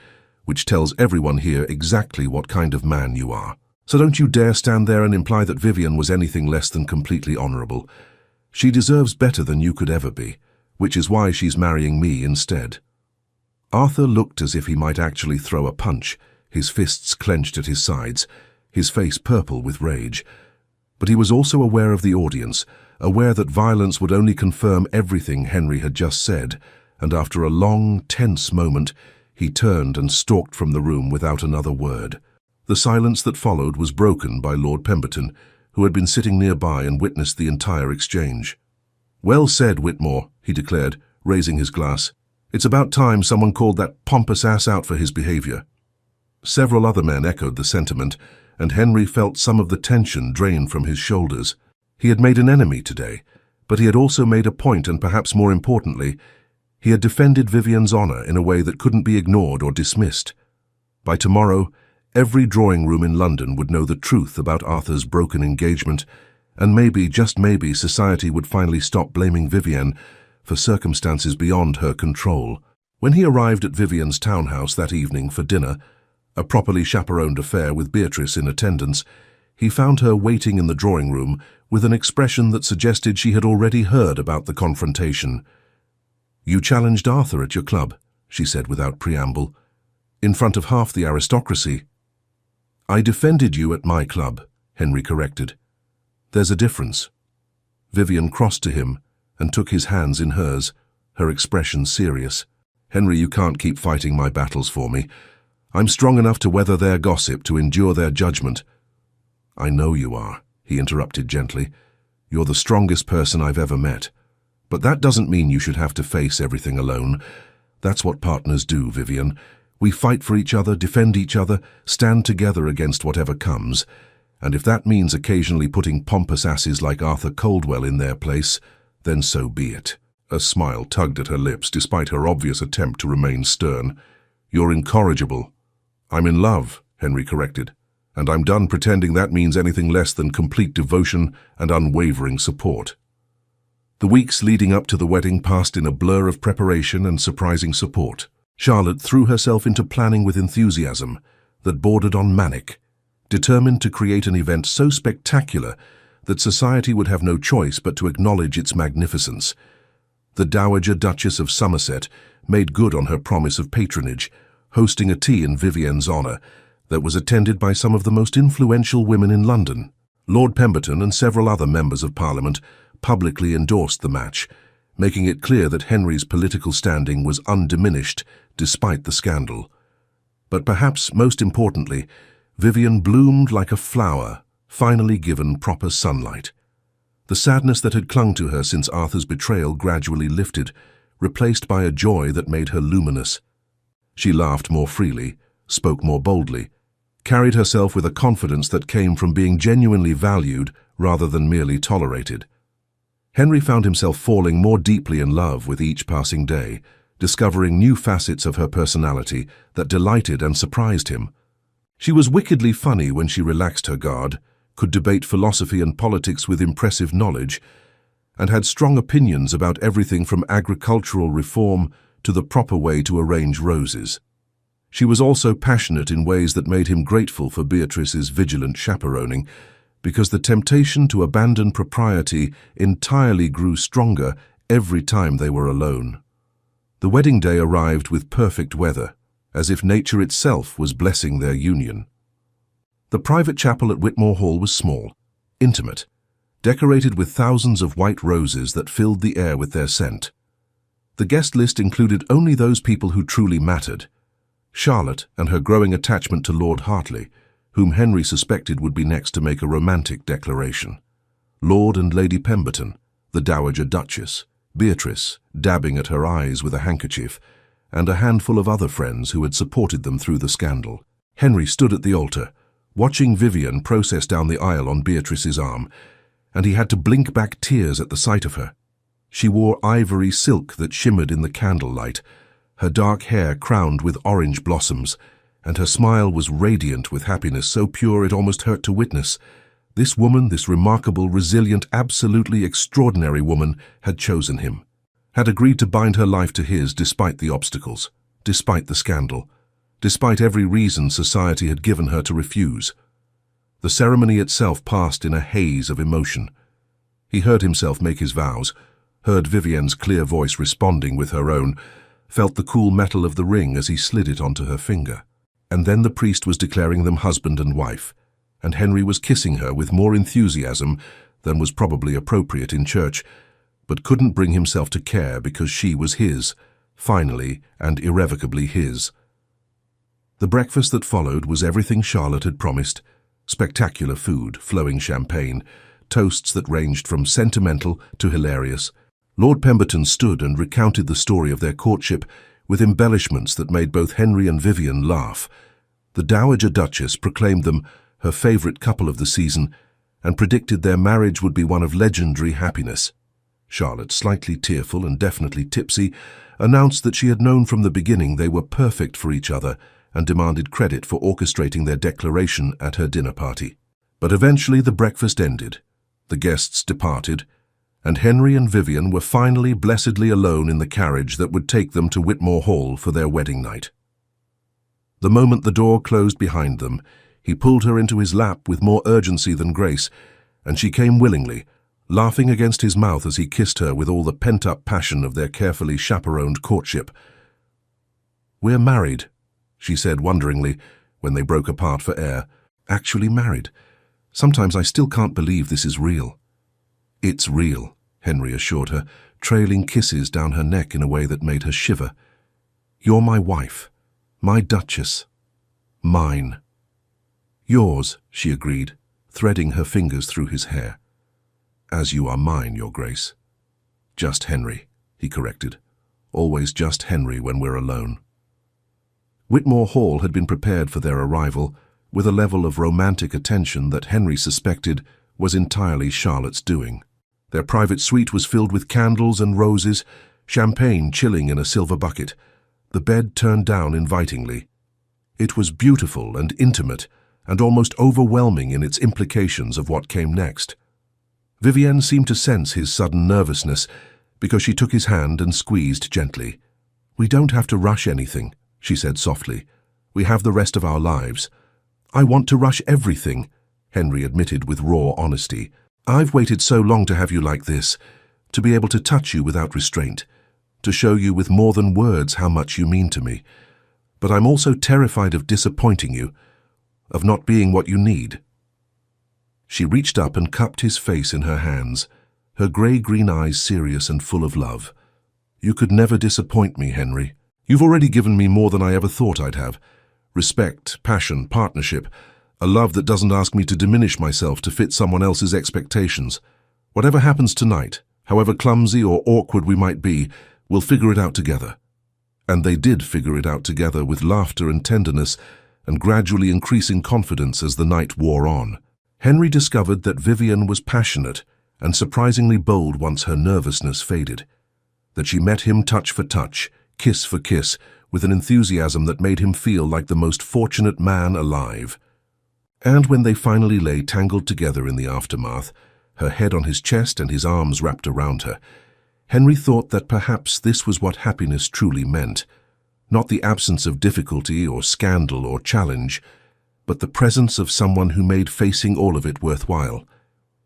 which tells everyone here exactly what kind of man you are. So don't you dare stand there and imply that Vivian was anything less than completely honorable. She deserves better than you could ever be, which is why she's marrying me instead." Arthur looked as if he might actually throw a punch, his fists clenched at his sides, his face purple with rage. But he was also aware of the audience, aware that violence would only confirm everything Henry had just said, and after a long, tense moment, he turned and stalked from the room without another word. The silence that followed was broken by Lord Pemberton, who had been sitting nearby and witnessed the entire exchange. "Well said, Whitmore," he declared, raising his glass. "It's about time someone called that pompous ass out for his behavior." Several other men echoed the sentiment, and Henry felt some of the tension drain from his shoulders. He had made an enemy today, but he had also made a point, and perhaps more importantly, he had defended Vivian's honor in a way that couldn't be ignored or dismissed. By tomorrow, every drawing room in London would know the truth about Arthur's broken engagement, and maybe, just maybe, society would finally stop blaming Vivian for circumstances beyond her control. When he arrived at Vivian's townhouse that evening for dinner, a properly chaperoned affair with Beatrice in attendance, he found her waiting in the drawing room with an expression that suggested she had already heard about the confrontation. "You challenged Arthur at your club," she said without preamble, "in front of half the aristocracy." "I defended you at my club," Henry corrected. "There's a difference." Vivian crossed to him and took his hands in hers, her expression serious. "Henry, you can't keep fighting my battles for me. I'm strong enough to weather their gossip, to endure their judgment." "I know you are," he interrupted gently. "You're the strongest person I've ever met. But that doesn't mean you should have to face everything alone. That's what partners do, Vivian. We fight for each other, defend each other, stand together against whatever comes. And if that means occasionally putting pompous asses like Arthur Coldwell in their place, then so be it." A smile tugged at her lips despite her obvious attempt to remain stern. "You're incorrigible." "I'm in love," Henry corrected, "and I'm done pretending that means anything less than complete devotion and unwavering support." The weeks leading up to the wedding passed in a blur of preparation and surprising support. Charlotte threw herself into planning with enthusiasm that bordered on manic, determined to create an event so spectacular that society would have no choice but to acknowledge its magnificence. The Dowager Duchess of Somerset made good on her promise of patronage, hosting a tea in Vivian's honor that was attended by some of the most influential women in London. Lord Pemberton and several other members of Parliament publicly endorsed the match, making it clear that Henry's political standing was undiminished despite the scandal. But perhaps most importantly, Vivian bloomed like a flower, finally given proper sunlight. The sadness that had clung to her since Arthur's betrayal gradually lifted, replaced by a joy that made her luminous. She laughed more freely, spoke more boldly, carried herself with a confidence that came from being genuinely valued rather than merely tolerated. Henry found himself falling more deeply in love with each passing day, discovering new facets of her personality that delighted and surprised him. She was wickedly funny when she relaxed her guard, could debate philosophy and politics with impressive knowledge, and had strong opinions about everything from agricultural reform to the proper way to arrange roses. She was also passionate in ways that made him grateful for Beatrice's vigilant chaperoning, because the temptation to abandon propriety entirely grew stronger every time they were alone. The wedding day arrived with perfect weather, as if nature itself was blessing their union. The private chapel at Whitmore Hall was small, intimate, decorated with thousands of white roses that filled the air with their scent. The guest list included only those people who truly mattered: Charlotte and her growing attachment to Lord Hartley, whom Henry suspected would be next to make a romantic declaration; Lord and Lady Pemberton, the Dowager Duchess, Beatrice, dabbing at her eyes with a handkerchief, and a handful of other friends who had supported them through the scandal. Henry stood at the altar, watching Vivian process down the aisle on Beatrice's arm, and he had to blink back tears at the sight of her. She wore ivory silk that shimmered in the candlelight, her dark hair crowned with orange blossoms, and her smile was radiant with happiness so pure it almost hurt to witness. This woman, this remarkable, resilient, absolutely extraordinary woman, had chosen him, had agreed to bind her life to his despite the obstacles, despite the scandal, despite every reason society had given her to refuse. The ceremony itself passed in a haze of emotion. He heard himself make his vows, heard Vivian's clear voice responding with her own, felt the cool metal of the ring as he slid it onto her finger. And then the priest was declaring them husband and wife, and Henry was kissing her with more enthusiasm than was probably appropriate in church, but couldn't bring himself to care because she was his, finally and irrevocably his. The breakfast that followed was everything Charlotte had promised: spectacular food, flowing champagne, toasts that ranged from sentimental to hilarious. Lord Pemberton stood and recounted the story of their courtship with embellishments that made both Henry and Vivian laugh. The Dowager Duchess proclaimed them her favourite couple of the season and predicted their marriage would be one of legendary happiness. Charlotte, slightly tearful and definitely tipsy, announced that she had known from the beginning they were perfect for each other and demanded credit for orchestrating their declaration at her dinner party. But eventually the breakfast ended, the guests departed, and Henry and Vivian were finally blessedly alone in the carriage that would take them to Whitmore Hall for their wedding night. The moment the door closed behind them, he pulled her into his lap with more urgency than grace, and she came willingly, laughing against his mouth as he kissed her with all the pent-up passion of their carefully chaperoned courtship. "We're married," she said wonderingly when they broke apart for air. "Actually married. Sometimes I still can't believe this is real." "It's real," Henry assured her, trailing kisses down her neck in a way that made her shiver. "You're my wife, my Duchess, mine." "Yours," she agreed, threading her fingers through his hair. "As you are mine, Your Grace." "Just Henry," he corrected. "Always just Henry when we're alone." Whitmore Hall had been prepared for their arrival with a level of romantic attention that Henry suspected was entirely Charlotte's doing. Their private suite was filled with candles and roses, champagne chilling in a silver bucket, the bed turned down invitingly. It was beautiful and intimate, and almost overwhelming in its implications of what came next. Vivienne seemed to sense his sudden nervousness because she took his hand and squeezed gently. "We don't have to rush anything," she said softly. "We have the rest of our lives." "I want to rush everything," Henry admitted with raw honesty. "I've waited so long to have you like this, to be able to touch you without restraint, to show you with more than words how much you mean to me. But I'm also terrified of disappointing you, of not being what you need." She reached up and cupped his face in her hands, her grey-green eyes serious and full of love. "You could never disappoint me, Henry. You've already given me more than I ever thought I'd have. Respect, passion, partnership, a love that doesn't ask me to diminish myself to fit someone else's expectations. Whatever happens tonight, however clumsy or awkward we might be, we'll figure it out together." And they did figure it out together with laughter and tenderness and gradually increasing confidence as the night wore on. Henry discovered that Vivian was passionate and surprisingly bold once her nervousness faded, that she met him touch for touch, kiss for kiss, with an enthusiasm that made him feel like the most fortunate man alive. And when they finally lay tangled together in the aftermath, her head on his chest and his arms wrapped around her. Henry thought that perhaps this was what happiness truly meant. Not the absence of difficulty or scandal or challenge, but the presence of someone who made facing all of it worthwhile.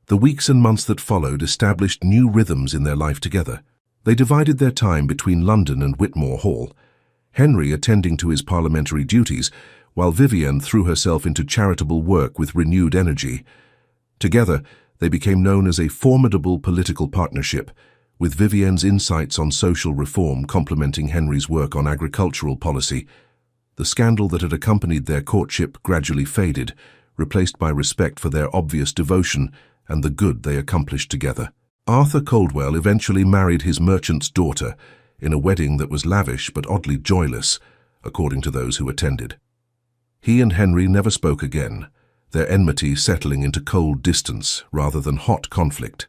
The weeks and months that followed established new rhythms in their life together. They divided their time between London and Whitmore Hall, Henry attending to his parliamentary duties, while Vivienne threw herself into charitable work with renewed energy. Together, they became known as a formidable political partnership, with Vivienne's insights on social reform complementing Henry's work on agricultural policy. The scandal that had accompanied their courtship gradually faded, replaced by respect for their obvious devotion and the good they accomplished together. Arthur Coldwell eventually married his merchant's daughter in a wedding that was lavish but oddly joyless, according to those who attended. He and Henry never spoke again, their enmity settling into cold distance rather than hot conflict.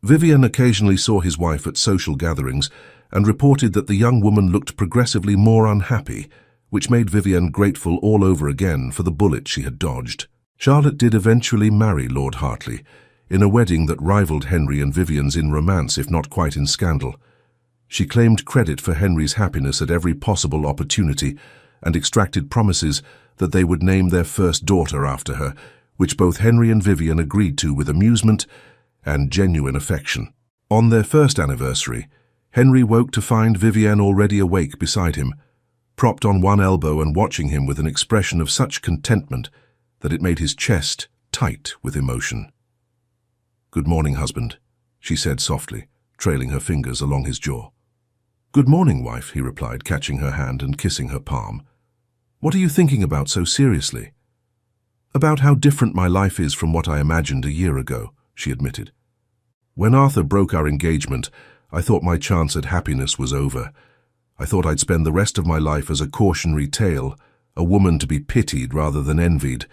Vivienne occasionally saw his wife at social gatherings and reported that the young woman looked progressively more unhappy, which made Vivienne grateful all over again for the bullet she had dodged. Charlotte did eventually marry Lord Hartley, in a wedding that rivaled Henry and Vivienne's in romance if not quite in scandal. She claimed credit for Henry's happiness at every possible opportunity and extracted promises that they would name their first daughter after her, which both Henry and Vivienne agreed to with amusement and genuine affection. On their first anniversary, Henry woke to find Vivienne already awake beside him, propped on one elbow and watching him with an expression of such contentment that it made his chest tight with emotion. "Good morning, husband," she said softly, trailing her fingers along his jaw. "Good morning, wife," he replied, catching her hand and kissing her palm. "What are you thinking about so seriously?" "About how different my life is from what I imagined a year ago," she admitted. "When Arthur broke our engagement, I thought my chance at happiness was over. I thought I'd spend the rest of my life as a cautionary tale, a woman to be pitied rather than envied.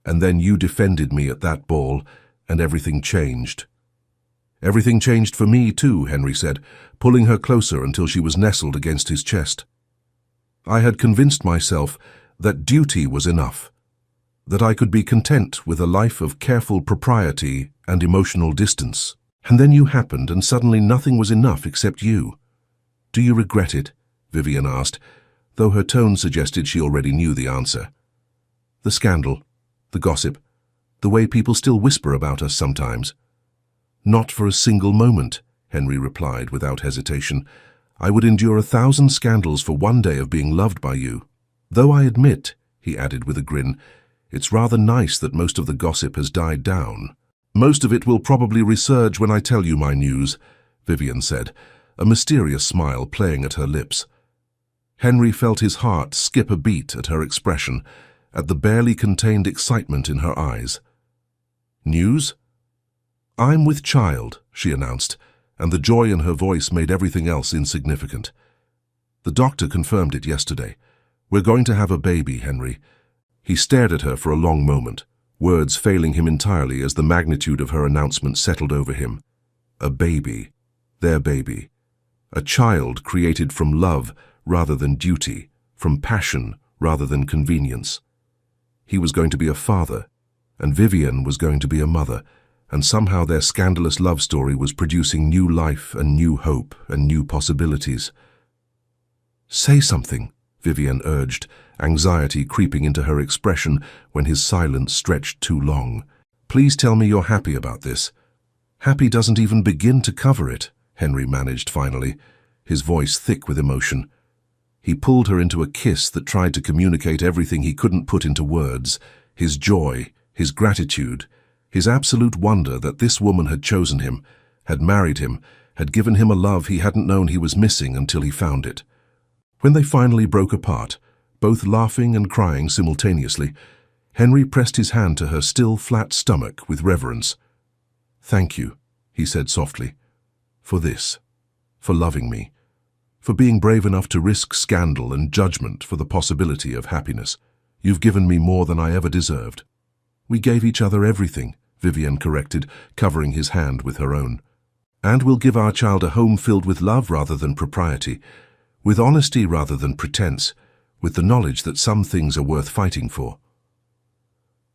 And then you defended me at that ball, and everything changed." "Everything changed for me too," Henry said, pulling her closer until she was nestled against his chest. "I had convinced myself that duty was enough, that I could be content with a life of careful propriety and emotional distance. And then you happened, and suddenly nothing was enough except you. Do you regret it?" Vivienne asked, though her tone suggested she already knew the answer. "The scandal, the gossip, the way people still whisper about us sometimes." "Not for a single moment," Henry replied without hesitation. "I would endure 1,000 scandals for one day of being loved by you. Though I admit," he added with a grin, "it's rather nice that most of the gossip has died down." "Most of it will probably resurge when I tell you my news," Vivienne said, a mysterious smile playing at her lips. Henry felt his heart skip a beat at her expression, at the barely contained excitement in her eyes. "News?" "I'm with child," she announced, and the joy in her voice made everything else insignificant. "The doctor confirmed it yesterday. We're going to have a baby, Henry." He stared at her for a long moment, words failing him entirely as the magnitude of her announcement settled over him. A baby. Their baby. A child created from love rather than duty, from passion rather than convenience. He was going to be a father, and Vivienne was going to be a mother, and somehow their scandalous love story was producing new life and new hope and new possibilities. "Say something," Vivienne urged, anxiety creeping into her expression when his silence stretched too long. "Please tell me you're happy about this." "Happy doesn't even begin to cover it," Henry managed finally, his voice thick with emotion. He pulled her into a kiss that tried to communicate everything he couldn't put into words, his joy, his gratitude, his absolute wonder that this woman had chosen him, had married him, had given him a love he hadn't known he was missing until he found it. When they finally broke apart, both laughing and crying simultaneously, Henry pressed his hand to her still flat stomach with reverence. "Thank you," he said softly, "for this, for loving me, for being brave enough to risk scandal and judgment for the possibility of happiness. You've given me more than I ever deserved." "We gave each other everything," Vivienne corrected, covering his hand with her own. "And we'll give our child a home filled with love rather than propriety, with honesty rather than pretense, with the knowledge that some things are worth fighting for."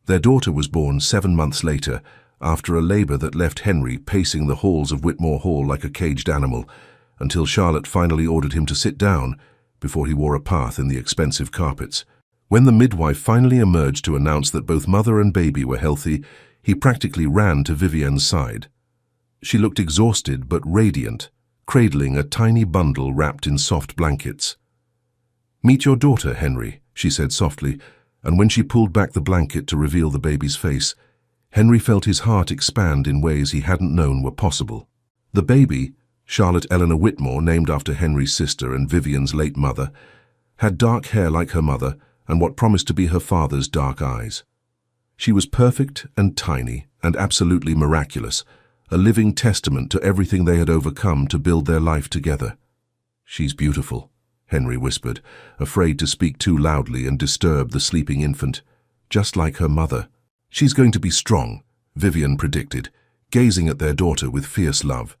Their daughter was born 7 months later, after a labor that left Henry pacing the halls of Whitmore Hall like a caged animal, until Charlotte finally ordered him to sit down before he wore a path in the expensive carpets. When the midwife finally emerged to announce that both mother and baby were healthy, he practically ran to Vivienne's side. She looked exhausted but radiant, cradling a tiny bundle wrapped in soft blankets. "Meet your daughter, Henry," she said softly, and when she pulled back the blanket to reveal the baby's face, Henry felt his heart expand in ways he hadn't known were possible. The baby, Charlotte Eleanor Whitmore, named after Henry's sister and Vivienne's late mother, had dark hair like her mother and what promised to be her father's dark eyes. She was perfect and tiny and absolutely miraculous, a living testament to everything they had overcome to build their life together. "She's beautiful," Henry whispered, afraid to speak too loudly and disturb the sleeping infant, "just like her mother." "She's going to be strong," Vivienne predicted, gazing at their daughter with fierce love.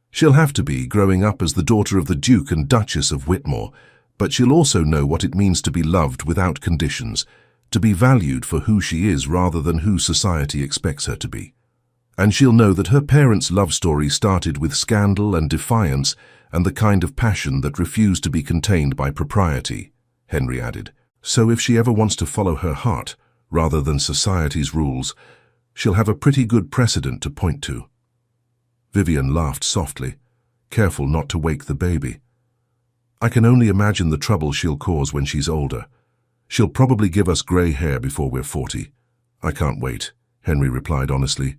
"She'll have to be, growing up as the daughter of the Duke and Duchess of Whitmore, but she'll also know what it means to be loved without conditions, to be valued for who she is rather than who society expects her to be. And she'll know that her parents' love story started with scandal and defiance and the kind of passion that refused to be contained by propriety," Henry added. "So if she ever wants to follow her heart, rather than society's rules, she'll have a pretty good precedent to point to." Vivienne laughed softly, careful not to wake the baby. "I can only imagine the trouble she'll cause when she's older. She'll probably give us grey hair before we're 40. I can't wait," Henry replied honestly,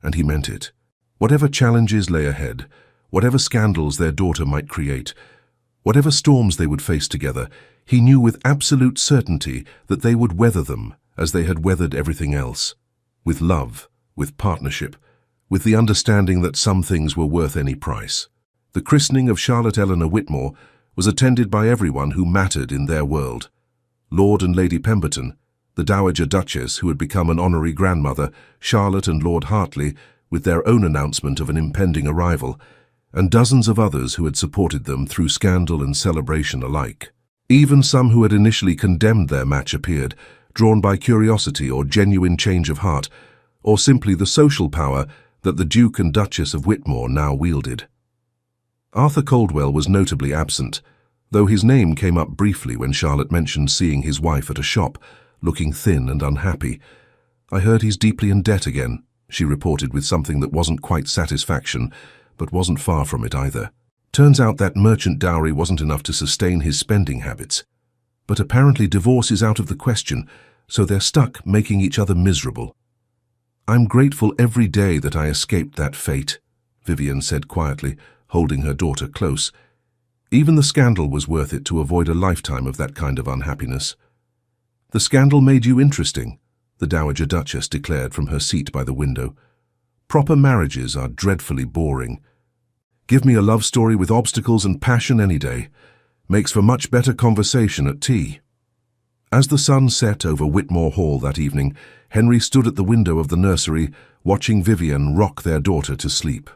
and he meant it. Whatever challenges lay ahead, whatever scandals their daughter might create, whatever storms they would face together, he knew with absolute certainty that they would weather them as they had weathered everything else, with love, with partnership, with the understanding that some things were worth any price. The christening of Charlotte Eleanor Whitmore was attended by everyone who mattered in their world. Lord and Lady Pemberton, the Dowager Duchess who had become an honorary grandmother, Charlotte and Lord Hartley with their own announcement of an impending arrival, and dozens of others who had supported them through scandal and celebration alike. Even some who had initially condemned their match appeared, drawn by curiosity or genuine change of heart, or simply the social power that the Duke and Duchess of Whitmore now wielded. Arthur Coldwell was notably absent, though his name came up briefly when Charlotte mentioned seeing his wife at a shop, looking thin and unhappy. "I heard he's deeply in debt again," she reported with something that wasn't quite satisfaction, but wasn't far from it either. Turns out that merchant dowry wasn't enough to sustain his spending habits. But apparently divorce is out of the question, so they're stuck making each other miserable. "I'm grateful every day that I escaped that fate," Vivienne said quietly, holding her daughter close. "Even the scandal was worth it to avoid a lifetime of that kind of unhappiness." "The scandal made you interesting," the Dowager Duchess declared from her seat by the window. "Proper marriages are dreadfully boring. Give me a love story with obstacles and passion any day. Makes for much better conversation at tea." As the sun set over Whitmore Hall that evening, Henry stood at the window of the nursery, watching Vivienne rock their daughter to sleep.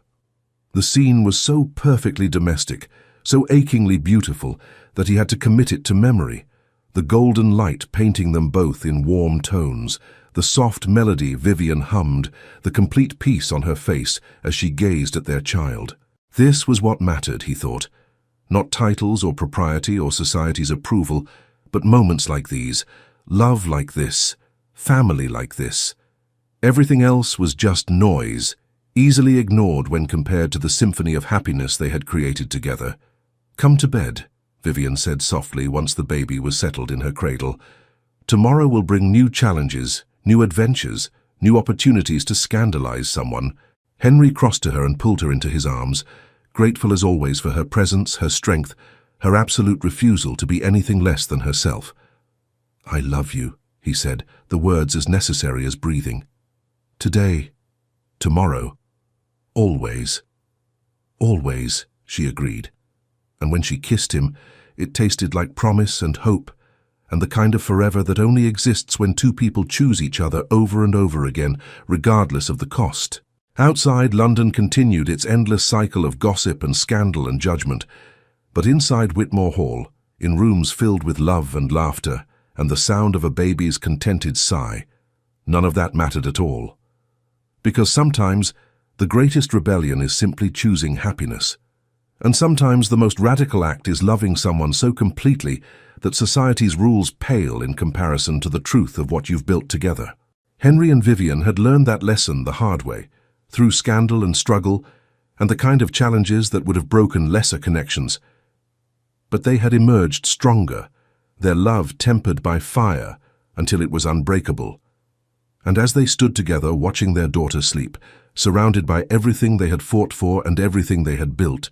The scene was so perfectly domestic, so achingly beautiful, that he had to commit it to memory. The golden light painting them both in warm tones, the soft melody Vivienne hummed, the complete peace on her face as she gazed at their child. This was what mattered, he thought. Not titles or propriety or society's approval, but moments like these, love like this, family like this. Everything else was just noise, easily ignored when compared to the symphony of happiness they had created together. "Come to bed," Vivienne said softly once the baby was settled in her cradle. "Tomorrow will bring new challenges, new adventures, new opportunities to scandalize someone." Henry crossed to her and pulled her into his arms, grateful as always for her presence, her strength, her absolute refusal to be anything less than herself. "I love you," he said, the words as necessary as breathing. "Today, tomorrow, always." "Always," she agreed. And when she kissed him, it tasted like promise and hope, and the kind of forever that only exists when two people choose each other over and over again, regardless of the cost. Outside, London continued its endless cycle of gossip and scandal and judgment. But inside Whitmore Hall, in rooms filled with love and laughter, and the sound of a baby's contented sigh, none of that mattered at all. Because sometimes the greatest rebellion is simply choosing happiness. And sometimes the most radical act is loving someone so completely that society's rules pale in comparison to the truth of what you've built together. Henry and Vivian had learned that lesson the hard way, through scandal and struggle, and the kind of challenges that would have broken lesser connections. But they had emerged stronger, their love tempered by fire until it was unbreakable. And as they stood together watching their daughter sleep, surrounded by everything they had fought for and everything they had built,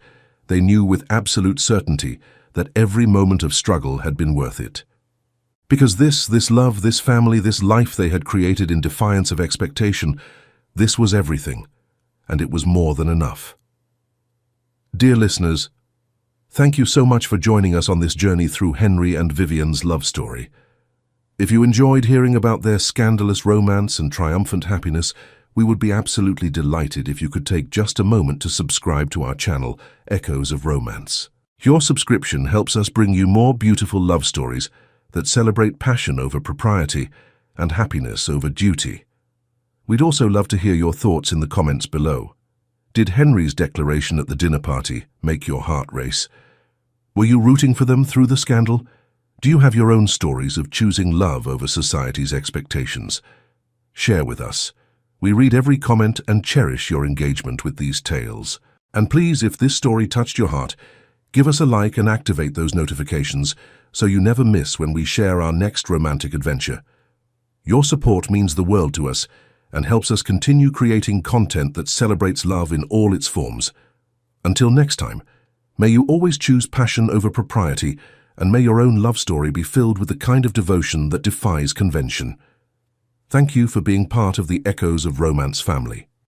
they knew with absolute certainty that every moment of struggle had been worth it. Because this love, this family, this life they had created in defiance of expectation, this was everything, and it was more than enough. Dear listeners, thank you so much for joining us on this journey through Henry and Vivian's love story. If you enjoyed hearing about their scandalous romance and triumphant happiness, we would be absolutely delighted if you could take just a moment to subscribe to our channel, Echoes of Romance. Your subscription helps us bring you more beautiful love stories that celebrate passion over propriety and happiness over duty. We'd also love to hear your thoughts in the comments below. Did Henry's declaration at the dinner party make your heart race? Were you rooting for them through the scandal? Do you have your own stories of choosing love over society's expectations? Share with us. We read every comment and cherish your engagement with these tales. And please, if this story touched your heart, give us a like and activate those notifications so you never miss when we share our next romantic adventure. Your support means the world to us and helps us continue creating content that celebrates love in all its forms. Until next time, may you always choose passion over propriety, and may your own love story be filled with the kind of devotion that defies convention. Thank you for being part of the Echoes of Romance family.